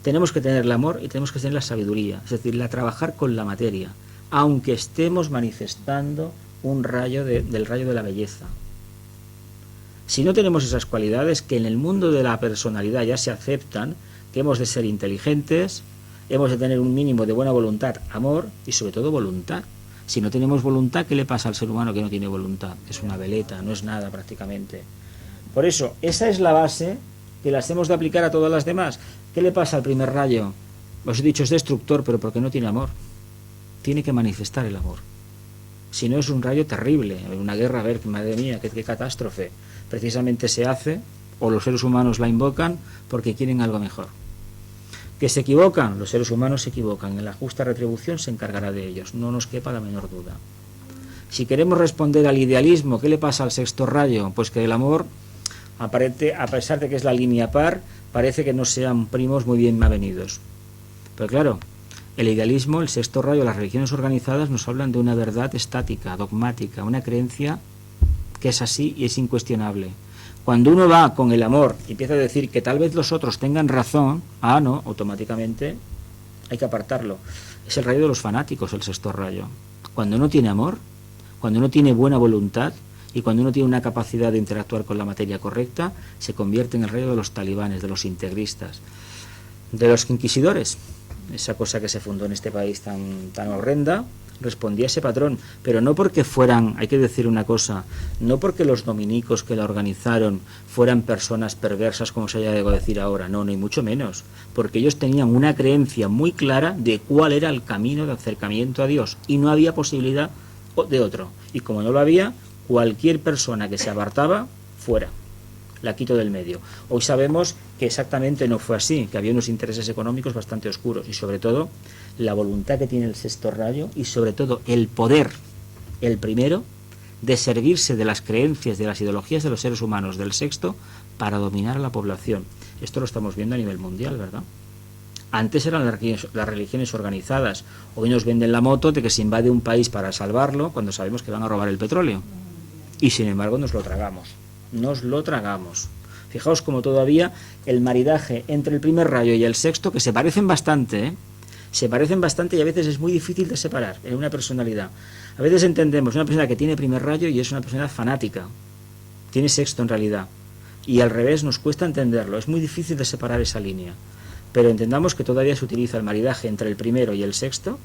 tenemos que tener el amor y tenemos que tener la sabiduría, es decir, trabajar con la materia, aunque estemos manifestando un rayo del rayo de la belleza. Si no tenemos esas cualidades, que en el mundo de la personalidad ya se aceptan, que hemos de ser inteligentes, hemos de tener un mínimo de buena voluntad, amor y sobre todo voluntad. Si no tenemos voluntad, ¿qué le pasa al ser humano que no tiene voluntad? Es una veleta, no es nada prácticamente. Por eso, esa es la base que las hemos de aplicar a todas las demás. ¿Qué le pasa al primer rayo? Os he dicho, es destructor, pero porque no tiene amor. Tiene que manifestar el amor. Si no, es un rayo terrible. Una guerra, a ver, madre mía, qué catástrofe. Precisamente se hace, o los seres humanos la invocan, porque quieren algo mejor. ¿Que se equivocan? Los seres humanos se equivocan. En la justa retribución se encargará de ellos. No nos quepa la menor duda. Si queremos responder al idealismo, ¿qué le pasa al sexto rayo? Pues que el amor, a pesar de que es la línea par, parece que no sean primos muy bien avenidos. Pero claro, el idealismo, el sexto rayo, las religiones organizadas nos hablan de una verdad estática, dogmática, una creencia que es así y es incuestionable. Cuando uno va con el amor y empieza a decir que tal vez los otros tengan razón, no, automáticamente hay que apartarlo. Es el rayo de los fanáticos, el sexto rayo. Cuando uno tiene amor, cuando uno tiene buena voluntad y cuando uno tiene una capacidad de interactuar con la materia correcta, se convierte en el rayo de los talibanes, de los integristas, de los inquisidores. Esa cosa que se fundó en este país tan horrenda, respondía a ese patrón, pero no porque fueran, hay que decir una cosa, no porque los dominicos que la organizaron fueran personas perversas, como se haya de decir ahora, no, ni mucho menos, porque ellos tenían una creencia muy clara de cuál era el camino de acercamiento a Dios, y no había posibilidad de otro, y como no lo había, cualquier persona que se apartaba, fuera, la quito del medio. Hoy sabemos que exactamente no fue así, que había unos intereses económicos bastante oscuros, y sobre todo la voluntad que tiene el sexto rayo y sobre todo el poder, el primero, de servirse de las creencias, de las ideologías de los seres humanos del sexto para dominar a la población. Esto lo estamos viendo a nivel mundial, ¿verdad? Antes eran las religiones organizadas, hoy nos venden la moto de que se invade un país para salvarlo cuando sabemos que van a robar el petróleo. Y sin embargo nos lo tragamos, Fijaos como todavía el maridaje entre el primer rayo y el sexto, que se parecen bastante, y a veces es muy difícil de separar en una personalidad. A veces entendemos una persona que tiene primer rayo y es una persona fanática, tiene sexto en realidad, y al revés nos cuesta entenderlo, es muy difícil de separar esa línea, pero entendamos que todavía se utiliza el maridaje entre el primero y el sexto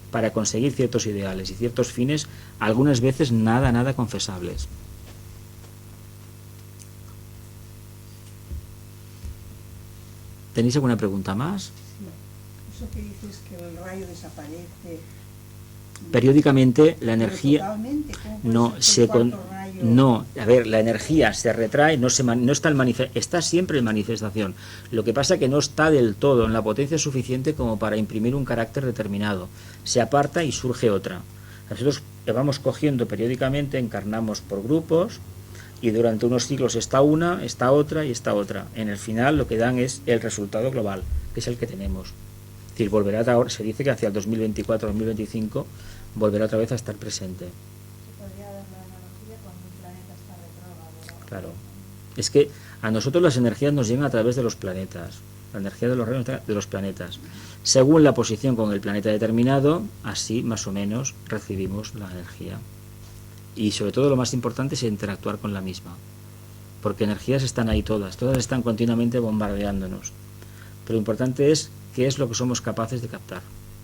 para conseguir ciertos ideales y ciertos fines, algunas veces nada confesables. ¿Tenéis alguna pregunta más?
Eso que dices que el rayo desaparece.
Periódicamente la energía
Totalmente,
la energía se retrae, no está está siempre en manifestación. Lo que pasa es que no está del todo en la potencia suficiente como para imprimir un carácter determinado. Se aparta y surge otra. Nosotros vamos cogiendo periódicamente, encarnamos por grupos y durante unos siglos está una, está otra y está otra. En el final lo que dan es el resultado global, que es el que tenemos. Es decir, volverá ahora, se dice que hacia el 2024-2025 volverá otra vez a estar presente.
Se podría dar la analogía cuando un planeta está retrógrado.
Claro. Es que a nosotros las energías nos llegan a través de los planetas. La energía de los rayos de los planetas. Según la posición con el planeta determinado, así más o menos recibimos la energía. Y sobre todo lo más importante es interactuar con la misma. Porque energías están ahí todas están continuamente bombardeándonos. Pero lo importante es qué es lo que somos capaces de captar.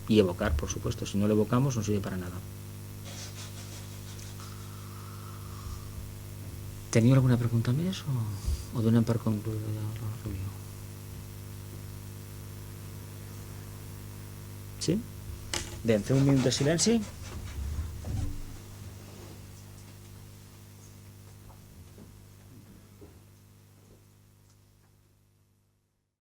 Y evocar, por supuesto. Si no lo evocamos, no sirve para nada. ¿Tenía alguna pregunta más o donem per concluïda la reunió? Sí? Bé, fem un minut de silenci.